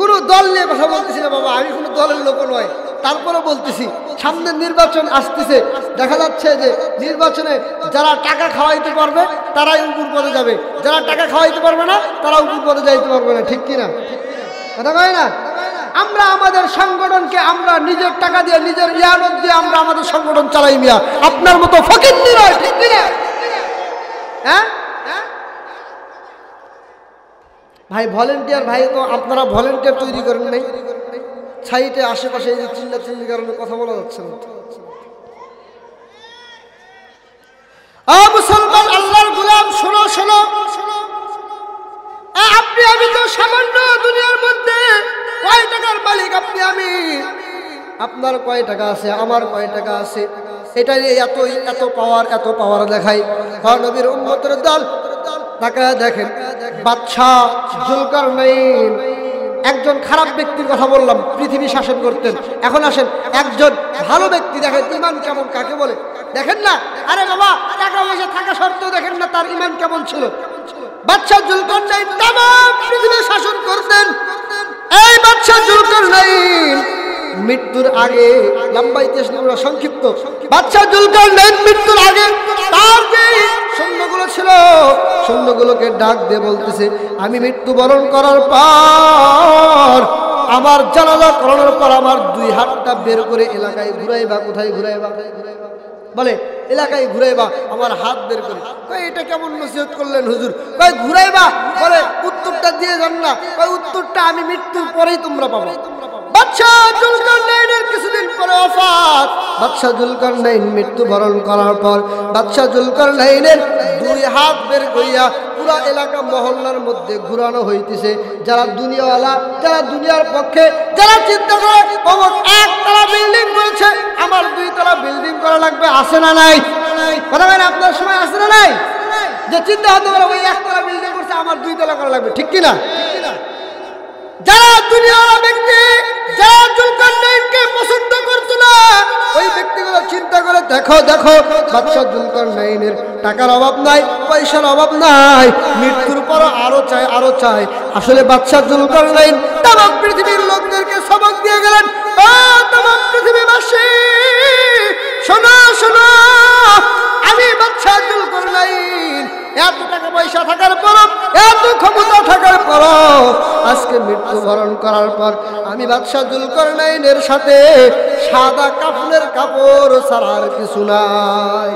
কোনো দল নিয়ে কথা বলতেছি না বাবা, আমি কোনো দলের লোক নয়, তারপরে বলতেছি সামনে নির্বাচন আসতেছে। দেখা যাচ্ছে যে নির্বাচনে যারা টাকা খাওয়াইতে পারবে তারাই উপর পদে যাবে, যারা টাকা খাওয়াইতে পারবে না তারা উপর পদে যাইতে পারবে না, ঠিক কিনা? কথা কয় না? আমরা আমাদের সংগঠনকে আমরা নিজের টাকা দিয়ে নিজের ইয়ানত দিয়ে আমরা আমাদের সংগঠন চালাই মিয়া, আপনার মতো ফকির নয়, ঠিক কিনা? হ্যাঁ ভাই, ভলেন্টিয়ার ভাই, তো আপনারা ভলেন্টিয়ার তৈরি করেন নাই। সাইটে আশেপাশে এই যে চিল্লাচিল্লির কারণে কথা বলা যাচ্ছে না। মুসলমান আল্লাহর গোলাম, শোনো শোনো, আপনি আমি তো সামান্য দুনিয়ার মধ্যে কয় টাকার মালিক? আপনি আমি, আপনার কয় টাকা আছে, আমার কয় টাকা আছে, এটা এত পাওয়ার দেখাই নবীর উম্মতের দল। টাকা দেখেন, বাদশাহ জুলকারনাইন একজন খারাপ ব্যক্তির কথা বললাম, পৃথিবী শাসন করতেন। এখন আসেন একজন ভালো ব্যক্তি, দেখেন ইমান কেমন কাকে বলে। দেখেন না, আরে বাবা টাকা পয়সা থাকা সত্ত্বেও দেখেন না তার ইমান কেমন ছিল। বাদশাহ জুলকারনাইন তামাম পৃথিবী শাসন করতেন। এই বাদশাহ জুলকারনাইন মৃত্যুর আগে, লম্বা ইতিহাস সংক্ষিপ্ত, বাদশাহ জুলকারনাইন মৃত্যুর আগে তার যে সৈন্যগুলো ছিল সৈন্যগুলোকে ডাক দিয়ে বলতেছে, আমি মৃত্যুবরণ করার পর, আমার জানাজা করানোর পর আমার দুই হাতটা বের করে এলাকায় ঘুরাইবা। কোথায় ঘুরাইবা? বলে এলাকায় ঘুরাইবা, আমার হাত বের করে। কয় এটা কেমন নসিহত করলেন হুজুর? কয় ঘুরাইবা, বলে উত্তরটা দিয়ে যান না। কয় উত্তরটা আমি মৃত্যুর পরেই তোমরা পাবো। বাদশাহ জুলকারনাইনের কিছুদিন পরে ওফাত। বাদশাহ জুলকারনাইন মৃত্যুবরণ করার পর বাদশাহ জুলকারনাইনের দুই হাত বের করিয়া পুরা এলাকা মহল্লার মধ্যে ঘুরানো হইতেছে। যারা দুনিয়াওয়ালা, যারা দুনিয়ার পক্ষে, যারা চিন্তা করে অমুক একতলা বিল্ডিং করেছে, আমার 2 তলা বিল্ডিং করা লাগবে, আছে না নাই? কথা বলেন, আপনার সময় আছে না নাই? যে চিন্তা হতে পারে ওই একতলা বিল্ডিং করছে, আমার 2 তলা করা লাগবে, ঠিক কিনা? যারা দুনিয়াওয়ালা ব্যক্তি, যারা জুলকারনাইনকে পছন্দ করতো না, ওই ব্যক্তিগুলো চিন্তা করে দেখো বাদশাহ জুলকারনাইনের টাকার অভাব নাই, পয়সার অভাব নাই, মৃত্যুর পর আরো চাই। আসলে বাদশাহ জুলকারনাইন তামাম পৃথিবীর লোকদেরকে সবক দিয়ে গেলেন, ও তামাম পৃথিবীবাসী শোনো শোনো, আমি বাদশাহ জুলকারনাইন এত টাকা পয়সা থাকার পর, এত ক্ষমতা থাকার পর, আজকে মৃত্যুবরণ করার পর আমি বাদশাহ জুলকারনাইনের সাথে সাদা কাফনের কাপড় ছাড়ার কিছু নাই।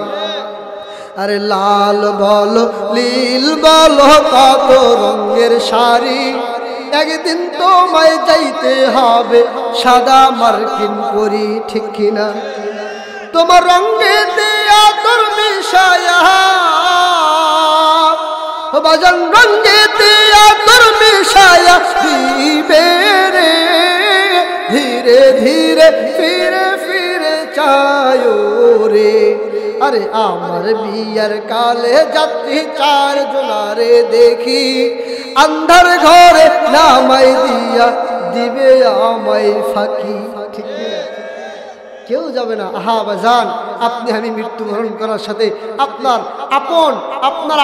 আরে লাল বলো নীল বলো কত রঙের শাড়ি, একদিন তোমায় যাইতে হবে সাদা মার্কিন পরি, ঠিক কিনা? তোমার রঙেতে আতর মিশায়া, বাজান রঙেতে আতর মিশায়া দিবে রে, ধীরে ধীরে ফিরে ফিরে চায়ো রে। আরে আমার বিয়ার কালে যাত্রী 4 জনারে দেখি, আন্ধার ঘরে নামাই দিয়া দিবে আমায় ফাঁকি, ঠিক না? কেউ যাবে না। আহা বাজান, আপনি আমি মৃত্যুবরণ করার সাথে আপনার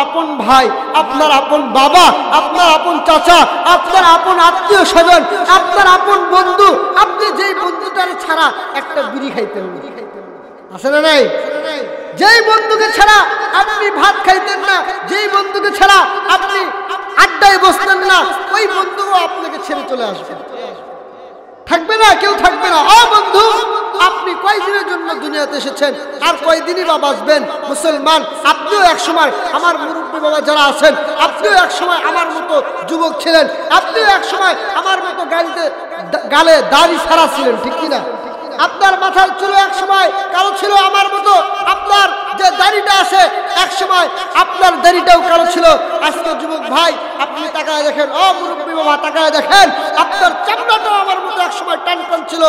আপন ভাই, আপনার আপন বাবা, আপনার আপন চাচা, আপনার আপন আত্মীয় স্বজন, আপনার আপন বন্ধু, আপনি যেই বন্ধুটার ছাড়া একটা বিড়ি খাইতেন না, আছে না নাই? যেই বন্ধুকে ছাড়া আপনি ভাত খাইতেন না, যেই বন্ধুকে ছাড়া আপনি আড্ডায় বসতেন না, ওই বন্ধুও আপনাকে ছেড়ে চলে আসবে, থাকবে না, কেউ থাকবে না। ও বন্ধু, ও আপনি কয়দিনের জন্য দুনিয়াতে এসেছেন, আর কয়দিনই বা বাঁচবেন? মুসলমান, আপনিও এক সময় আমার মুরব্বী বাবা যারা আছেন, আপনিও এক সময় আমার মতো যুবক ছিলেন, আপনিও এক সময় আমার মতো গালে দাড়ি ছাড়া ছিলেন, ঠিক কিনা? আপনার মাথার চুল এক সময় কালো ছিল আমার মতো, আপনার যে দাড়িটা আছে এক সময় আপনার দাড়িটাও কালো ছিল। আজকে যুবক ভাই আপনি তাকায় দেখেন, ও মুরব্বী বাবা তাকায় দেখেন, আপনার চামড়াটাও আমার মতো এক সময় টান টান ছিল,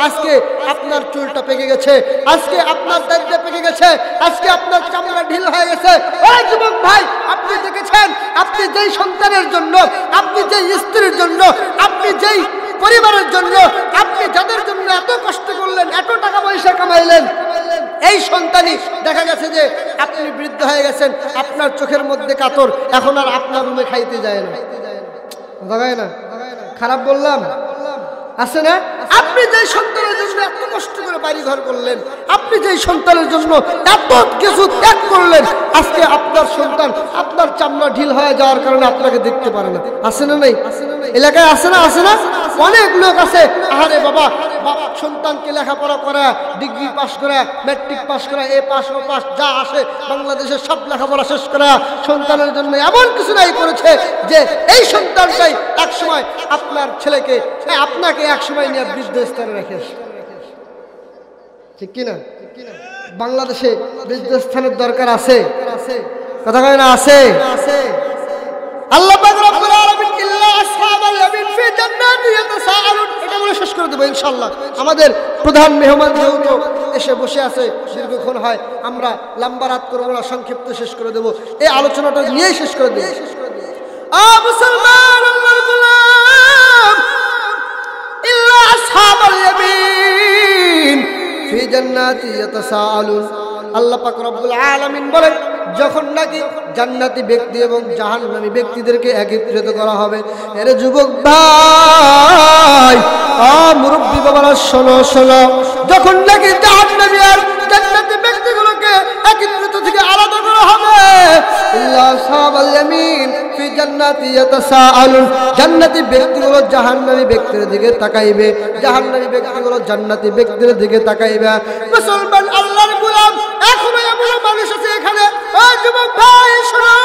আজকে আপনার চুলটা পেকে গেছে, আজকে আপনার দাড়িটা পেকে গেছে, আজকে আপনার চামড়া ঢিল হয়ে গেছে। ও যুবক ভাই, আপনি দেখেছেন আপনি যেই সন্তানের জন্য, আপনি যেই স্ত্রীর জন্য, আপনি যেই পরিবারের জন্য, আপনি যাদের জন্য এত কষ্ট করলেন, এত টাকা পয়সা কামাইলেন, এই সন্তানই দেখা গেছে যে আপনি বৃদ্ধ হয়ে গেছেন, আপনার চোখের মধ্যে কাতর, এখন আর আপনার রুমে খাইতে যায় না। খারাপ বললাম? আছে না? আপনি যেই সন্তানের জন্য এত কষ্ট করে বাড়ি ঘর করলেন, আপনি যেই সন্তানের জন্য এত কিছু ত্যাগ করলেন, আজকে আপনার সন্তান আপনার চামড়া ঢিল হয়ে যাওয়ার কারণে আপনাকে দেখতে পারে না। আছে না নেই? এলাকায় আছে না? আছে না? অনেক লোক আছে, আরে বাবা সন্তানকে লেখাপড়া করা, ডিগ্রি পাস করা, ম্যাট্রিক পাস করা, এ পাস ও পাস যা আসে বাংলাদেশের সব লেখাপড়া শেষ করা, সন্তানের জন্য এমন কিছু নাই করেছে যে এই সন্তানটাই এক সময় আপনার ছেলেকে, আপনাকে এক সময় নিয়ে বৃদ্ধ স্তরে রেখে, ঠিক কিনা? বাংলাদেশে বৃদ্ধ স্থানের দরকার আছে, কথা কয় না? আছে। আল্লাহ পাক রব্বুল আলামিন ইল্লা আসহাবাল ইয়ামিন ফি জান্নাতি ইয়াতাসাআলুন, এটা বলে শেষ করে দেব ইনশাআল্লাহ। আমাদের প্রধান মেহমান যেহেতু এসে বসে আছে, দীর্ঘক্ষণ হয়, আমরা লম্বা রাত করব না, সংক্ষিপ্ত শেষ করে দেব, এই আলোচনাটা নিয়েই শেষ করে দেব। মুসলমান, আল্লাহর গোলাম, ইল্লা আসহাবাল ইয়ামিন ফি জান্নাতি ইয়াতাসাআলুন, আল্লাহ পাক রব্বুল আলামিন বলেন যখন নাকি জান্নাতি ব্যক্তি এবং জাহান্নামী ব্যক্তিদেরকে একত্রিত করা হবে, এর যুবক ভাই, মুরব্বী বাবারা শোনো শোনো, যখন নাকি জাহান্নামী আর জান্নাতি ব্যক্তিগুলোকে একত্রিত থেকে আলাদা করা হবে, ইল্লা আসহাবাল ইয়ামিন ফি জান্নাতি ইয়াতাসাআলুন, জান্নাতি ব্যক্তিগুলো জাহান্নামী ব্যক্তির দিকে তাকাইবে, জাহান্নামী ব্যক্তিগুলো জান্নাতি ব্যক্তির দিকে তাকাইবে। মুসলমান, আল্লাহর গোলাম, এখনো এমন মানুষ আছে এখানে, যুবক ভাই শোনো,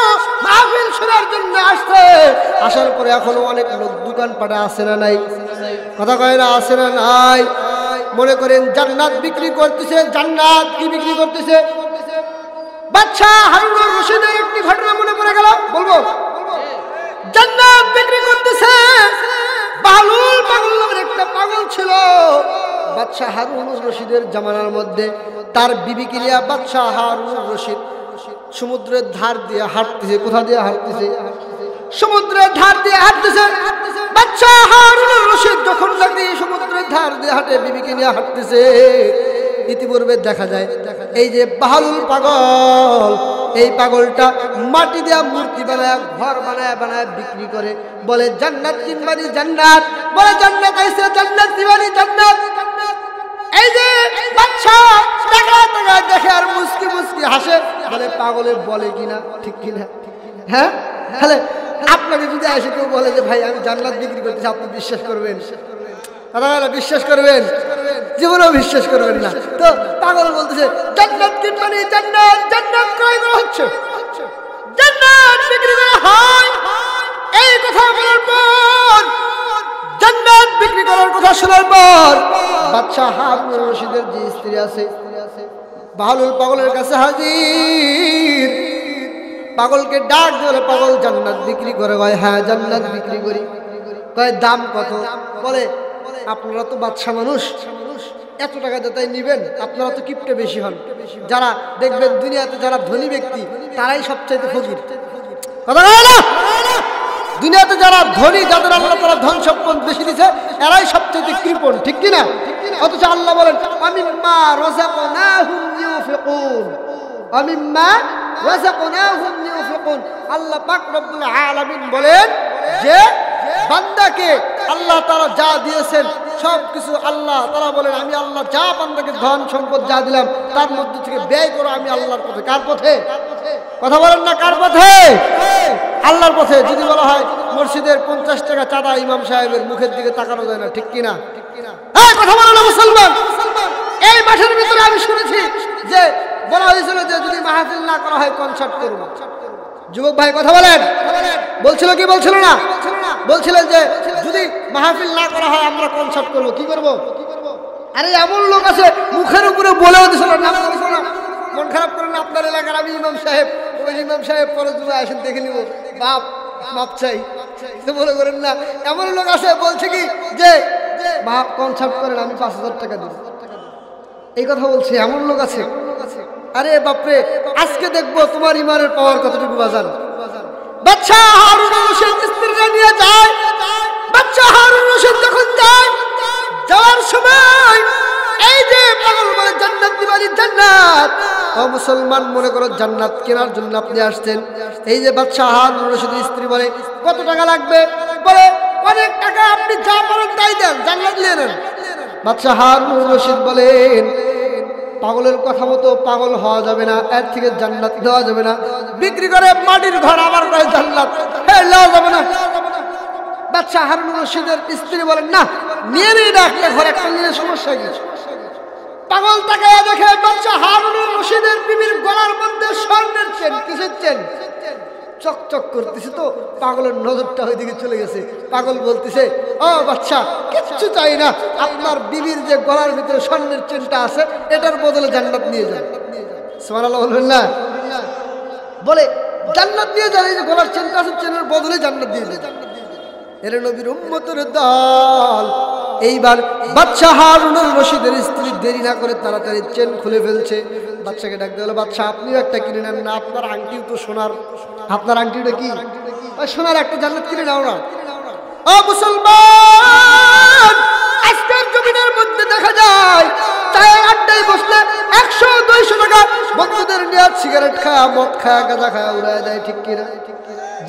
মাহফিল শোনার জন্য আসছে, আসার পরে এখনো অনেক লোক দোকানপাটে আসে না নাই? কথা কয় না? আসে না নাই? মনে করেন জান্নাত বিক্রি করতেছে। জান্নাত কি বিক্রি করতেছে? বাদশা হারুনুর রশিদের একটি ঘটনা মনে পড়ে গেল, বলবো। জান্নাত বিক্রি করতেছে। বাহলুল পাগল নামের একটা পাগল ছিল বাদশা হারুনুর রশিদের জামানার মধ্যে। তার বিবিকে নিয়ে বাদশা হারুনুর রশিদ সমুদ্রের ধার দিয়ে হাঁটতেছে। কোথা দিয়ে হাঁটতেছে? সমুদ্রের ধার দিয়ে হাঁটতেছে। বাদশা হারুনুর রশিদ যখন নাকি সমুদ্রের ধার দিয়ে হাঁটে, বিবিকে নিয়ে হাঁটতেছে, ইতিপূর্বে দেখা যায় এই যে বাহলুল পাগল, এই পাগলটা মাটি দিয়া মূর্তি বানায়, ঘর বানায় বানায় বিক্রি করে, বলে জান্নাত কিনবানি জান্নাত, বলে জান্নাত আইছে, জান্নাত দিবানি জান্নাত। এই যে বাদশা টাকা টাকা দেখে আর মুস্কি মুস্কি হাসে, বলে পাগলে বলে কিনা, ঠিক কিনা? হ্যাঁ, তাহলে আপনাকে যদি এসে কেউ বলে যে ভাই আমি জান্নাত বিক্রি করতেছি, আপনি বিশ্বাস করবেন? বিশ্বাস করবেন? জীবনেও বিশ্বাস করবেন না। তো পাগল বলতেছে জান্নাত কিনবানি জান্নাত, জান্নাত ক্রয় করা হচ্ছে, জান্নাত বিক্রি করা হয়। এই কথা বলার পর, জান্নাত বিক্রি করার কথা শোনার পর, বাদশা হারুনুর রশিদের যে স্ত্রী আছে বাহলুল পাগলের কাছে হাজির। পাগলকে ডাক দিয়ে পাগল জান্নাত বিক্রি করে? কয় হ্যাঁ জান্নাত বিক্রি করি। কয় দাম কত? বলে আপনারা তো বাদশা মানুষ, এত টাকা তাই নিবেন, আপনারা তো কিপটে বেশি হন। যারা দেখবেন দুনিয়াতে যারা ধনী ব্যক্তি তারাই সবচাইতে ফকির। কথা বলে না? দুনিয়াতে যারা ধনী, যাদের আল্লাহ তাআলা ধন সম্পদ বেশি দিয়েছে, এরাই সবচাইতে কৃপণ, ঠিক কিনা? অথচ আল্লাহ বলেন আমিম্মা রাযাকনাহুম ইউফিকুন, আমিম্মা রাযাকনাহুম ইউফিকুন। আল্লাহ পাক রব্বুল আলামিন বলেন যে বান্দাকে আল্লাহ তাআলা যা দিয়েছেন সব কিছু আল্লাহ তাআলা বলেন আমি আল্লাহ যা বান্দাকে ধন সম্পদ যা দিলাম তার মধ্যে থেকে ব্যয় করো আমি আল্লাহর পথে। কার পথে? কথা বলেন না, কার পথে? আল্লাহর পথে। যদি বলা হয় মসজিদের 50 টাকা চাঁদা, ইমাম সাহেবের মুখের দিকে তাকানো যায় না, ঠিক কিনা? হ্যাঁ, কথা বলো না মুসলমান। এই মাঠের ভিতরে আমি শুনেছি যে বলা হয়েছিল যে যদি মাহফিল না করা হয় কনসার্ট করব। যুবক ভাই কথা বলেন, বলছিল কি বলছিল না? বলছিলেন যে যদি মাহফিল না করা হয় আমরা কনসার্ট করব। কি করব? আরে এমন লোক আছে মুখের উপরে বলেও দিছিল না, মন খারাপ করেন আপনার এলাকার আমি ইমাম সাহেব, ওই ইমাম সাহেব পরে জুমা আসেন দেখে নিব, বাপ মাপ চাই, মনে করেন না? এমন লোক আছে বলছে কি যে বাপ কনসার্ট করেন আমি 5,000 টাকা দেব, এই কথা বলছে। এমন লোক আছে। আরে বাপরে, আজকে দেখবো তোমার ইমানের পাওয়ার কতটুকু বাজার। বাদশা হারুন রশিদ স্ত্রীরা নিয়ে যায়। বাদশা হারুন রশিদ যখন যায়, যাওয়ার সময় এই যে পাগল বলে জান্নাত দিবানি জান্নাত, ও মুসলমান মনে করো জান্নাত কেনার জন্য আপনি আসছেন। এই যে বাদশা হারুন রশিদের স্ত্রী বলে কত টাকা লাগবে? বলে অনেক টাকা, আপনি যা পারেন তাই দেন, জান্নাত নিয়ে নেন। বাদশা হারুন রশিদ বলেন পাগলের কথা মতো পাগল হওয়া যাবে না, এর থেকে জান্নাত দেওয়া যাবে না, বিক্রি করে মাটির ঘর আবার করে জান্নাত নেওয়া যাবে না। বাদশা হারুন রশিদের স্ত্রী বলেন না, নিয়ে নিই না, একটা ঘর একটা নিয়ে সমস্যা কি? পাগল তাকায় দেখে বাদশা হারুন রশিদের বিবির গলার মধ্যে স্বর্ণের চেন, কিসের চেন? চকচক করতেছে। তো পাগলের নজরটা ওইদিকে চলে গেছে। পাগল বলতেছে ও বাদশা, কিচ্ছু চাই না, আপনার বিবির যে গলার ভিতরে স্বর্ণের চেনটা আছে এটার বদলে জান্নাত নিয়ে যান। সুবহানাল্লাহ বলবেন না? বলে জান্নাত নিয়ে যান, এই যে গলার চেনটা আছে চেনের বদলে জান্নাত দিয়ে যান। এর নবীর উম্মতের দল। এইবার বাদশা হারুন রশিদের স্ত্রী দেরি না করে তাড়াতাড়ি চেন খুলে ফেলছে। বাদশাকে ডাকতে হলো, বাদশা আপনিও একটা কিনে নেন না, আপনার আংটিও তো সোনার, আপনার আংটিটা কি সোনার, একটা জান্নাত কিনে নাও না। ও মুসলমান, আজকের জমিনের মধ্যে দেখা যায় চায়ের আড্ডায় বসলে 100-200 টাকা বন্ধুদের নিয়ে সিগারেট খায়, মদ খায়, গাঁজা খায় উড়ায় দেয়, ঠিক কিনা?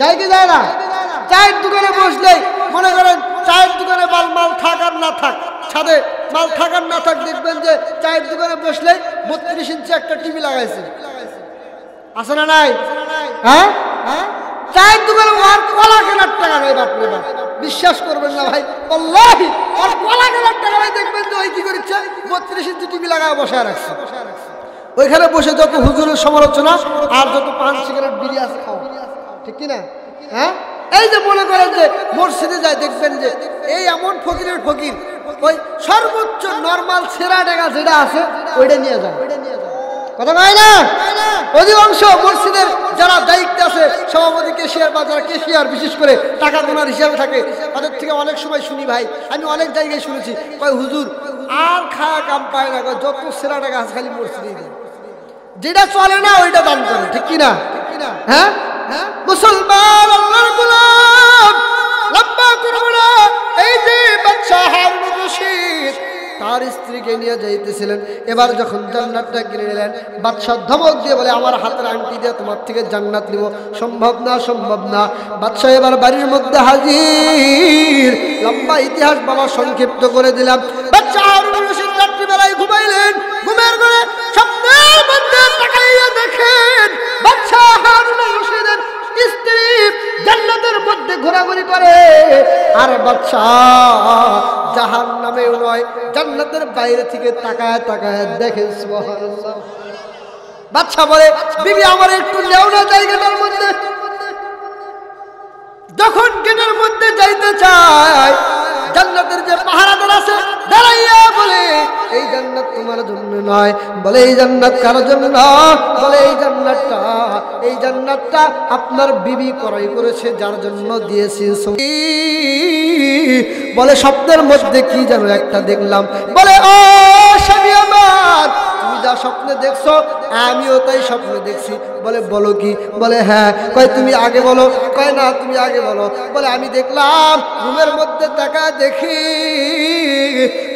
যায় কি যায় না? চায়ের দোকানে বসলেই মনে করেন চায়ের দোকানে মাল থাক আর না থাক, ছাদে মাল থাক আর না থাক, দেখবেন যে চায়ের দোকানে বসলেই 32 ইঞ্চি একটা টিভি লাগাইছে, আছে না নাই? হ্যাঁ, চায়ের দোকানে ওর কলা কেনার টাকা নেই। বাপরে বাপ, বিশ্বাস করবেন না ভাই, আল্লাহি ওর কলা কেনার টাকা নেই। দেখবেন যে ওই কি করেছে, 32 ইঞ্চি টিভি লাগায় বসায় রাখছে। ওইখানে বসে যত হুজুরের সমালোচনা আর যত পান সিগারেট বিড়ি আছে খাওয়া, ঠিক কিনা? হ্যাঁ, এই যে মনে করেন যে মসজিদে যায়, দেখবেন যে এই এমন ফকিরের ফকির ওই সর্বোচ্চ নরমাল সেরা টাকা যেটা আছে ওইটা নিয়ে যায়। কথা হয় না? অধিকাংশ মসজিদের যারা দায়িত্ব আছে, সভাপতি, কেশিয়ার বা যারা কেশিয়ার বিশেষ করে টাকা গোনার হিসাবে থাকে, তাদের থেকে অনেক সময় শুনি ভাই, আমি অনেক জায়গায় শুনেছি, কয় হুজুর আর খায়া কাম পায় না, যত সেরা টাকা আছে খালি মসজিদেই দেয়, যেটা চলে না ওইটা দান করে, ঠিক কিনা? হ্যাঁ, মুসলমান আল্লাহর গোলাম, লম্বা করব না। এই যে বাদশা হারুন রশিদ তার স্ত্রীকে নিয়ে যাইতেছিলেন, এবার যখন জান্নাতটা কিনে নিলেন, বাদশা ধমক দিয়ে বলে আমার হাতের আংটি দিয়ে তোমার থেকে জান্নাত নিব, সম্ভব না, সম্ভব না। বাদশা এবার বাড়ির মধ্যে হাজির। লম্বা ইতিহাস বাবা সংক্ষিপ্ত করে দিলাম। বাদশা হারুন রশিদ রাত্রিবেলায় ঘুমাইলেন, ঘুমের ঘরে স্বপ্নের মধ্যে তাকাইয়া দেখেন বাদশা হারুন রশিদের স্ত্রী জান্নাতের মধ্যে ঘোরাঘুরি করে, আর বাদশা জাহান্নামেও নয় জান্নাতের বাইরে থেকে তাকায় তাকায় দেখে। সুবহানাল্লাহ। বাদশা বলে বিবি আমার একটু নেও না জায়গাটার মধ্যে। যখন গেটের মধ্যে যাইতে চায়, জান্নাতের যে পাহারাদার আছে দাঁড়াইয়া বলে এই জান্নাত তোমার জন্য নয়। বলে এই জান্নাত কার জন্য? বলে এই জান্নাতটা আপনার বিবি ক্রয় করেছে, যার জন্য দিয়েছি। বলে স্বপ্নের মধ্যে কি যেন একটা দেখলাম। বলে ও স্বামী আমার, তুমি যা স্বপ্নে দেখছো আমিও তাই স্বপ্নে দেখছি। বলে বলো কি? বলে হ্যাঁ। কয় তুমি আগে বলো। কয় না তুমি আগে বলো। বলে আমি দেখলাম রুমের মধ্যে তাকা দেখি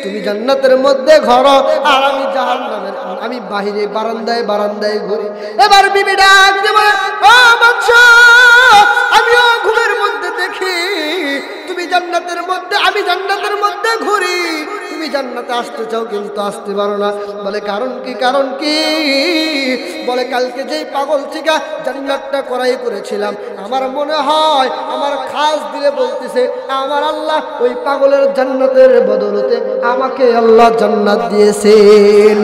তুমি জান্নাতের মধ্যে ঘর, আর আমি জাহান্নামের, আমি বাহিরে বারান্দায় বারান্দায় ঘুরি। এবার বিবি ডাক দিয়ে বলে ও বাদশা, আমিও ঘুমের মধ্যে দেখি তুমি জান্নাতের মধ্যে, আমি জান্নাতের মধ্যে ঘুরি, তুমি তুমি জান্নাতে আসতে চাও কিন্তু আসতে পারো না। বলে কারণ কি? কারণ কি? বলে কালকে যেই পাগল থেকে জান্নাতটা করাই করেছিলাম, আমার মনে হয় আমার খাস দিলে বলতেছে আমার আল্লাহ ওই পাগলের জান্নাতের বদলতে আমাকে আল্লাহ জান্নাত দিয়েছেন।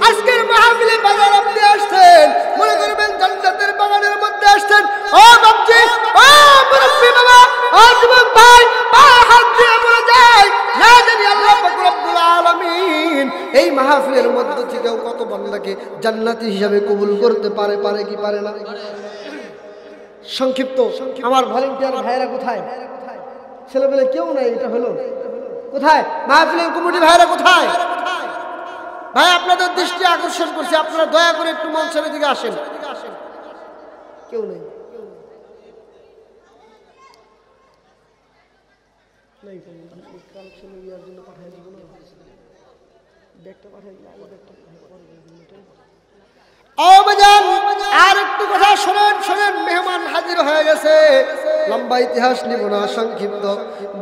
আজকের মাহফিলে বাগান আপনি আসছেন, মনে করবেন জান্নাতের বাগানের মধ্যে আসছেন। ও বাপজি, ও মুরব্বি বাবা, ও যুবক ভাই, হাত দিয়ে বলে যায় না জানি আল্লাহ পাক রব্বুল আলামিন এই মাহফিলের মধ্য থেকেও কত বান্দাকে জান্নাতি হিসাবে কবুল করতে পারে, পারে কি পারে না? সংক্ষিপ্ত আমার ভলেন্টিয়ার ভাইরা কোথায়? ছেলেবেলে কেউ নাই, এটা হলো কোথায়? মাহফিলের কমিটি ভাইরা কোথায়? ভাই আপনাদের দৃষ্টি আকর্ষণ করছে, আপনারা দয়া করে একটু মঞ্চের দিকে আসেন। কেউ নেই। আর একটু কথা শোনেন, শোনেন, মেহমান হাজির হয়ে গেছে। লম্বা ইতিহাস নিব না, সংক্ষিপ্ত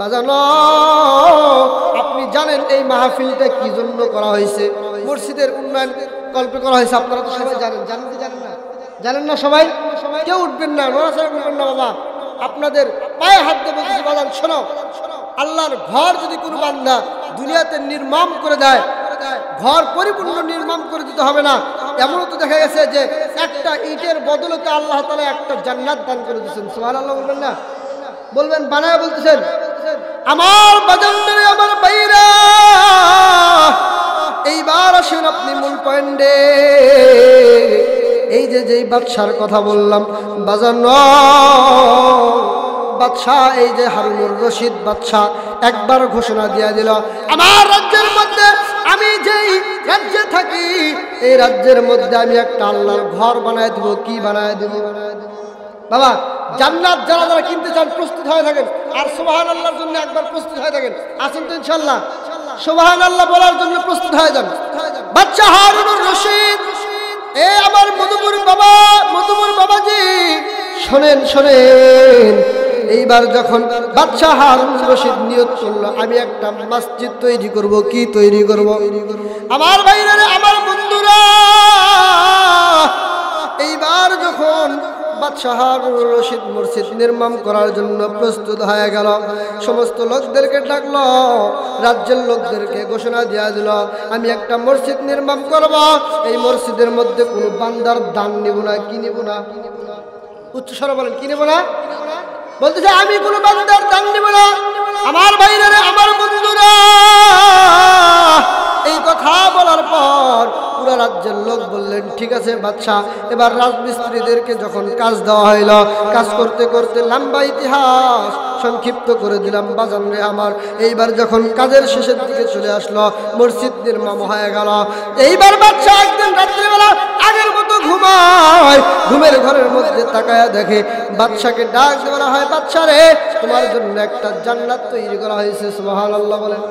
বাজানো। আপনি জানেন এই মাহফিলটা কি জন্য করা হয়েছে? মসজিদের উন্নয়ন কল্পে করা হয়েছে। আপনারা তো সবাই জানেন, জানেন কি জানেন না? জানেন না সবাই? কেউ উঠবেন না, নড়াচড়া করবেন না বাবা। আপনাদের পায়ে হাত দিয়ে বলতেছি বাজান, শোনো, আল্লাহর ঘর যদি কোনো বান্দা দুনিয়াতে নির্মাণ করে দেয়, ঘর পরিপূর্ণ নির্মাণ করে দিতে হবে না। এমনও তো দেখা গেছে যে একটা ইটের বদলতে আল্লাহ তাআলা একটা জান্নাত দান করে দিয়েছেন। সুবহানাল্লাহ বলবেন না? বলবেন, বানায় বলতেছেন। আমার বাজানরে, আমার ভাইরা, এইবার আসেন আপনি মূল পয়েন্টে। এই যে যেই বাদশার কথা বললাম বাজান, বাদশাহ এই যে হারুনুর রশিদ বাদশাহ একবার ঘোষণা দিয়ে দিল, আমার রাজ্যের মধ্যে, আমি যেই রাজ্যে থাকি এই রাজ্যের মধ্যে আমি একটা আল্লাহর ঘর বানায় দেব। কি বানায় দেব বাবা? জান্নাত যারা যারা কিনতে চান প্রস্তুত হয়ে থাকেন, আর সুবহানাল্লাহর জন্য একবার প্রস্তুত হয়ে থাকেন। আছেন তো ইনশাআল্লাহ? সুবহানাল্লাহ বলার জন্য প্রস্তুত হয়ে যান। বাদশাহ হারুনুর রশিদ, এ আমার মধুপুর বাবা, মধুপুর বাবাজি, শোনেন, শোনেন। এইবার যখন বাদশাহ হারুনুর রশিদ নিয়ত করলো আমি একটা মসজিদ তৈরি করব। কি তৈরি করব? আমার ভাইরা, আমার বন্ধুরা, এইবার যখন বাদশাহ হারুনুর রশিদ মসজিদ নির্মাণ করার জন্য প্রস্তুত হয়ে গেল, সমস্ত লোকদেরকে ডাকলো, রাজ্যের লোকদেরকে ঘোষণা দেওয়া দিল আমি একটা মসজিদ নির্মাণ করব। এই মসজিদের মধ্যে কোনো বান্দার দান নিব না। কি নিব না? উচ্চস্বরে বলেন, কি নিব না? বলতেছে আমি কোনো বান্দার দান নিব না। আমার ভাইরা, আমার বন্ধুরা, এই কথা বলার পর পুরো রাজ্যের লোক বললেন ঠিক আছে বাদশাহ। এবার রাজমিস্ত্রিদেরকে যখন কাজ দেওয়া হইল, কাজ করতে করতে লম্বা ইতিহাস সংক্ষিপ্ত করে দিলাম বাজান রে আমার। এইবার যখন কাজের শেষের দিকে চলে আসলো, মসজিদ নির্মাণ হয়ে গেল। এইবার বাদশাহ একদিন রাত্রিবেলা আগের মতো ঘুমায়, ঘুমের ঘরের মধ্যে তাকায়া দেখে বাদশাকে ডাক দেওয়া হয়, বাদশা রে তোমার জন্য একটা জান্নাত তৈরি করা হয়েছে। সুবহানাল্লাহ বলেন।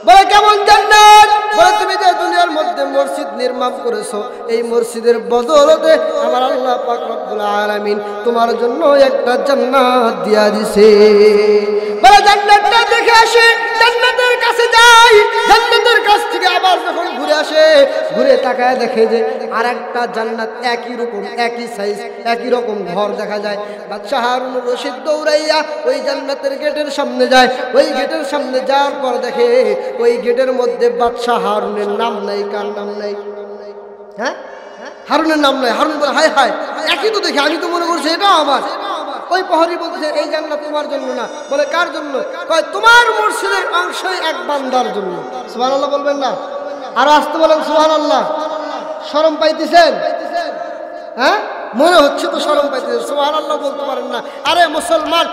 বলে কেমন জান্নাত? বলে তুমি যে দুনিয়ার মধ্যে মসজিদ নির্মাণ করেছো, এই মসজিদের বদলতে আমার আল্লাহ পাক রব্বুল আলামিন তোমার জন্য একটা জান্নাত দিয়া দিছে। বলে জান্নাতটা দেখে আসে, জান্নাতের কাছে যাই, জান্নাতের কাছ থেকে আবার যখন ঘুরে আসে, ঘুরে তাকায় দেখে যে আর একটা জান্নাত একই রকম, একই সাইজ, একই রকম ঘর দেখা যায়। বাদশাহ হারুনুর রশিদ দৌড়াইয়া ওই জান্নাতের গেটের সামনে যায়। ওই গেটের সামনে যাওয়ার পর দেখে ওই গেটের মধ্যে বাদশাহ হারুনের নাম নাই। কার নাম নাই? হ্যাঁ, হারুনের নাম নাই। হারুন বলে হায় হায়, একই তো দেখি, আমি তো মনে করছি এটাও আমার। ওই প্রহরী বলতেছে এই জান্নাত তোমার জন্য না। বলে কার জন্য? কয় তোমার মসজিদের অংশই এক বান্দার জন্য। সুবহানাল্লাহ বলবেন না? আর আসতে বলেন সুবহানাল্লাহ। শরম পাইতেছেন? হ্যাঁ, মনে হচ্ছে তো শরম পাইতেছেন, সুবহানাল্লাহ বলতে পারেন না। আরে মুসলমান,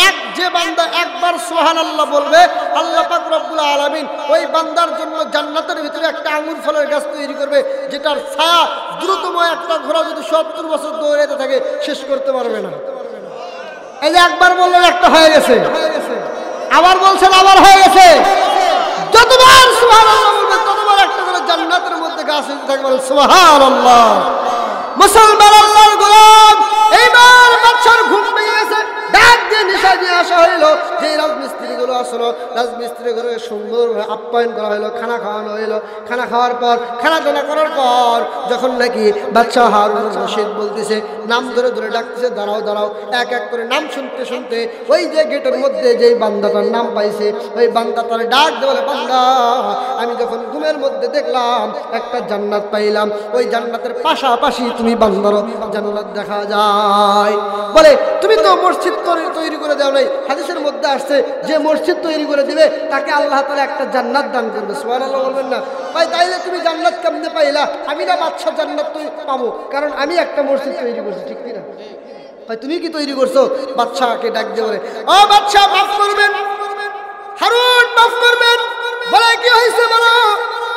এক যে বান্দা একবার সুবহানাল্লাহ বলবে, আল্লাহ পাক রব্বুল আলামিন ওই বান্দার জন্য জান্নাতের ভিতরে একটা আঙ্গুর ফলের গাছ তৈরি করবে, যেটার ছায়া দ্রুতম একটা ঘোড়া যদি 70 বছর দৌড়াতে থাকে শেষ করতে পারবে না। এই যে একবার বললেন একটা হয়ে গেছে, আবার বলছেন আবার হয়ে গেছে। যতবার সুবহানাল্লাহ বলবেন ততবার একটা করে জান্নাতের মধ্যে গাছ হতে থাকবে। সুবহানাল্লাহ। মুসলমান আল্লাহর গোলাম, এইবার বাদশার ঘুম ভেঙে গেছে। ডাক দিয়ে নিশা নিয়ে আসা হইলো। যে রাজমিস্ত্রিগুলো আসলো, রাজমিস্ত্রিগুলো সুন্দর আপ্যায়ন করা হইলো, খানা খাওয়ানো হইলো। খানা খাওয়ার পর, খানা দানা করার পর যখন নাকি বাদশাহ হারুন রশিদ বলতেছে, নাম ধরে ধরে ডাকতেছে, দাঁড়াও দাঁড়াও, এক এক করে নাম শুনতে শুনতে ওই যে গেটের মধ্যে যেই বান্দাটার নাম পাইছে, ওই বান্দা তার ডাক দিয়ে বলে, বান্দা আমি যখন ঘুমের মধ্যে দেখলাম একটা জান্নাত পাইলাম, ওই জান্নাতের পাশাপাশি তুমি বান্দারও জান্নাত দেখা যায়। বলে তুমি তো মসজিদ তৈরি করে দাও নাই, হাদিসের মধ্যে আসছে যে মসজিদ তৈরি করে দিবে তাকে আল্লাহ তাআলা একটা জান্নাত দান করবে। সুবহানাল্লাহ বলবেন না ভাই? তাইলে তুমি জান্নাত কেমনে পাইলা? আমি না বাদশাহ জান্নাত তো পাবো, কারণ আমি একটা মসজিদ তৈরি করছি, ঠিক কিনা? ভাই তুমি কি তৈরি করছো? বাদশাহকে ডাক দিয়ে বলে, ও বাদশাহ মাফ করবেন, হারুন মাফ করবেন। বলে কি হয়েছে বলো?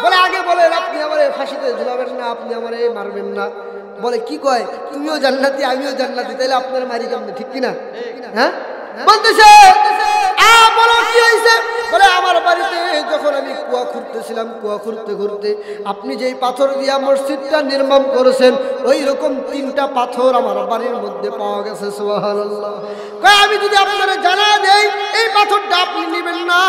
বলে আগে বলেন আপনি আমারে ফাঁসিতে ঝুলাবেন না, আপনি আমারে মারবেন না। বলে কি কয়, তুমিও জান্নাতি আমিও জান্নাতি, তাইলে আপনার মারি কেমনে, ঠিক কিনা? হ্যাঁ বলতেছে, বলো কি হয়েছে? বলে আমার বাড়িতে যখন আমি কুয়া খুঁড়তেছিলাম, কুয়া খুঁড়তে খুঁড়তে আপনি যেই পাথর দিয়া মসজিদটা নির্মাণ করেছেন, ওই রকম 3টা পাথর আমার বাড়ির মধ্যে পাওয়া গেছে। সুবহানাল্লাহ। কয় আমি যদি আপনারা জানা দেই এই পাথরটা আপনি নেবেন না,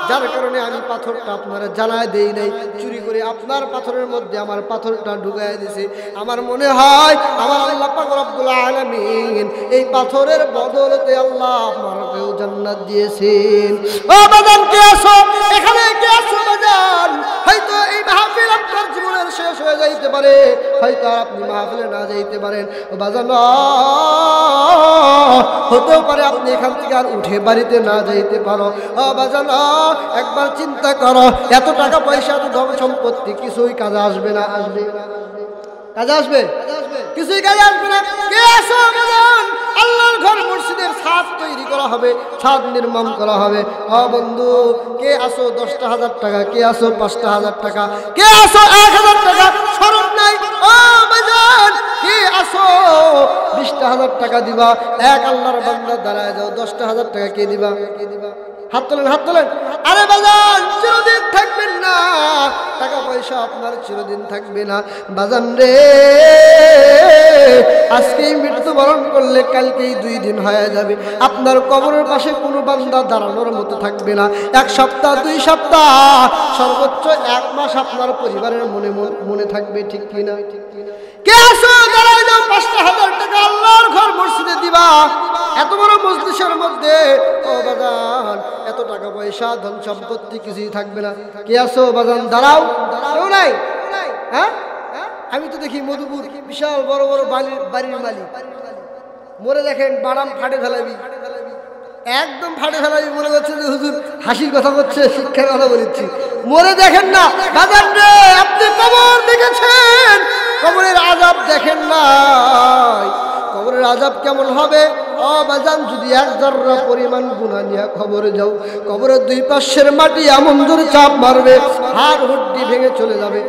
যার কারণে আমি পাথরটা আপনারা জানা দেই নাই, চুরি করে আপনার পাথরের মধ্যে আমার পাথরটা ঢুকায় দিয়েছে। আমার মনে হয় আমার আল্লাহ পাক রব্বুল আলামিন এই পাথরের বদলতে আল্লাহ আপনারকেও জান্নাত দিয়েছেন। ও বাজান কে আছো এখানে? কে আছো বাজান? হয়তো এই মাহফিল আপনার জীবনের শেষ হয়ে যাইতে পারে, হয়তো আপনি মাহফিলে না যাইতে পারেন। ও বাজান হতেও পারে আপনি এখান থেকে আর উঠে বাড়িতে না যাইতে পারো। ও বাজান একবার চিন্তা করো, এত টাকা পয়সা, এত ধন সম্পত্তি কিছুই কাজে আসবে না। আসবে কাজে আসবে? কিছুই কাজে আসবে না। কে আসো বাজান? আল্লাহর ঘর মসজিদের ছাদ তৈরি করা হবে, ছাদ নির্মাণ করা হবে। ও বন্ধু কে আসো? 10,000 টাকা। কে আসো? 5,000 টাকা। কে আসো? 1,000 টাকা। শরৎ নাই। ও বাজান কে আসো? 20,000 টাকা দিবা। এক আল্লাহর বান্দা দাঁড়ায় যাও, 10,000 টাকা কে দিবা? হাত তোলেন, হাত তোলেন। আরে বাজান চিরদিন থাকবেন না, টাকা পয়সা আপনার চিরদিন থাকবে না বাজান রে। আজকেই মৃত্যুবরণ করলে কালকেই 2 দিন হয়ে যাবে। আপনার কবরের পাশে কোনো বান্দা দাঁড়ানোর মতো থাকবে না। 1 সপ্তাহ, 2 সপ্তাহ, সর্বোচ্চ 1 মাস আপনার পরিবারের মনে থাকবে, ঠিক কিনা? কে আসো? দাঁড়ায় যাও। 5,000 টাকা আল্লাহর ঘর মসজিদে দিবা। এত বড় মজলিসের মধ্যে ও বাজান এত টাকা পয়সা ধন সম্পত্তি কিছুই থাকবে না। কে আসো বাজান? দাঁড়াও। কেউ নাই? হ্যাঁ আমি তো দেখি মধুপুর বিশাল বড় বড় বাড়ির মালিক, মরে দেখেন বাড়াম ফাটে ফেলাবি, একদম ফাটে ফেলাবি, মনে করছে যে হুজুর হাসির কথা করছে, শিক্ষার কথা বলেছি। মরে দেখেন না বাজান রে, আপনি কবর দেখেছেন, কবরের আযাব দেখেন নাই। কবরের আযাব কেমন হবে? ও বাজান যদি 1 যাররা পরিমাণ গুনাহ নিয়ে কবরে যাও, কবরের 2 পাশের মাটি এমন জোরে চাপ মারবে, হাড় হুড্ডি ভেঙে চলে যাবে।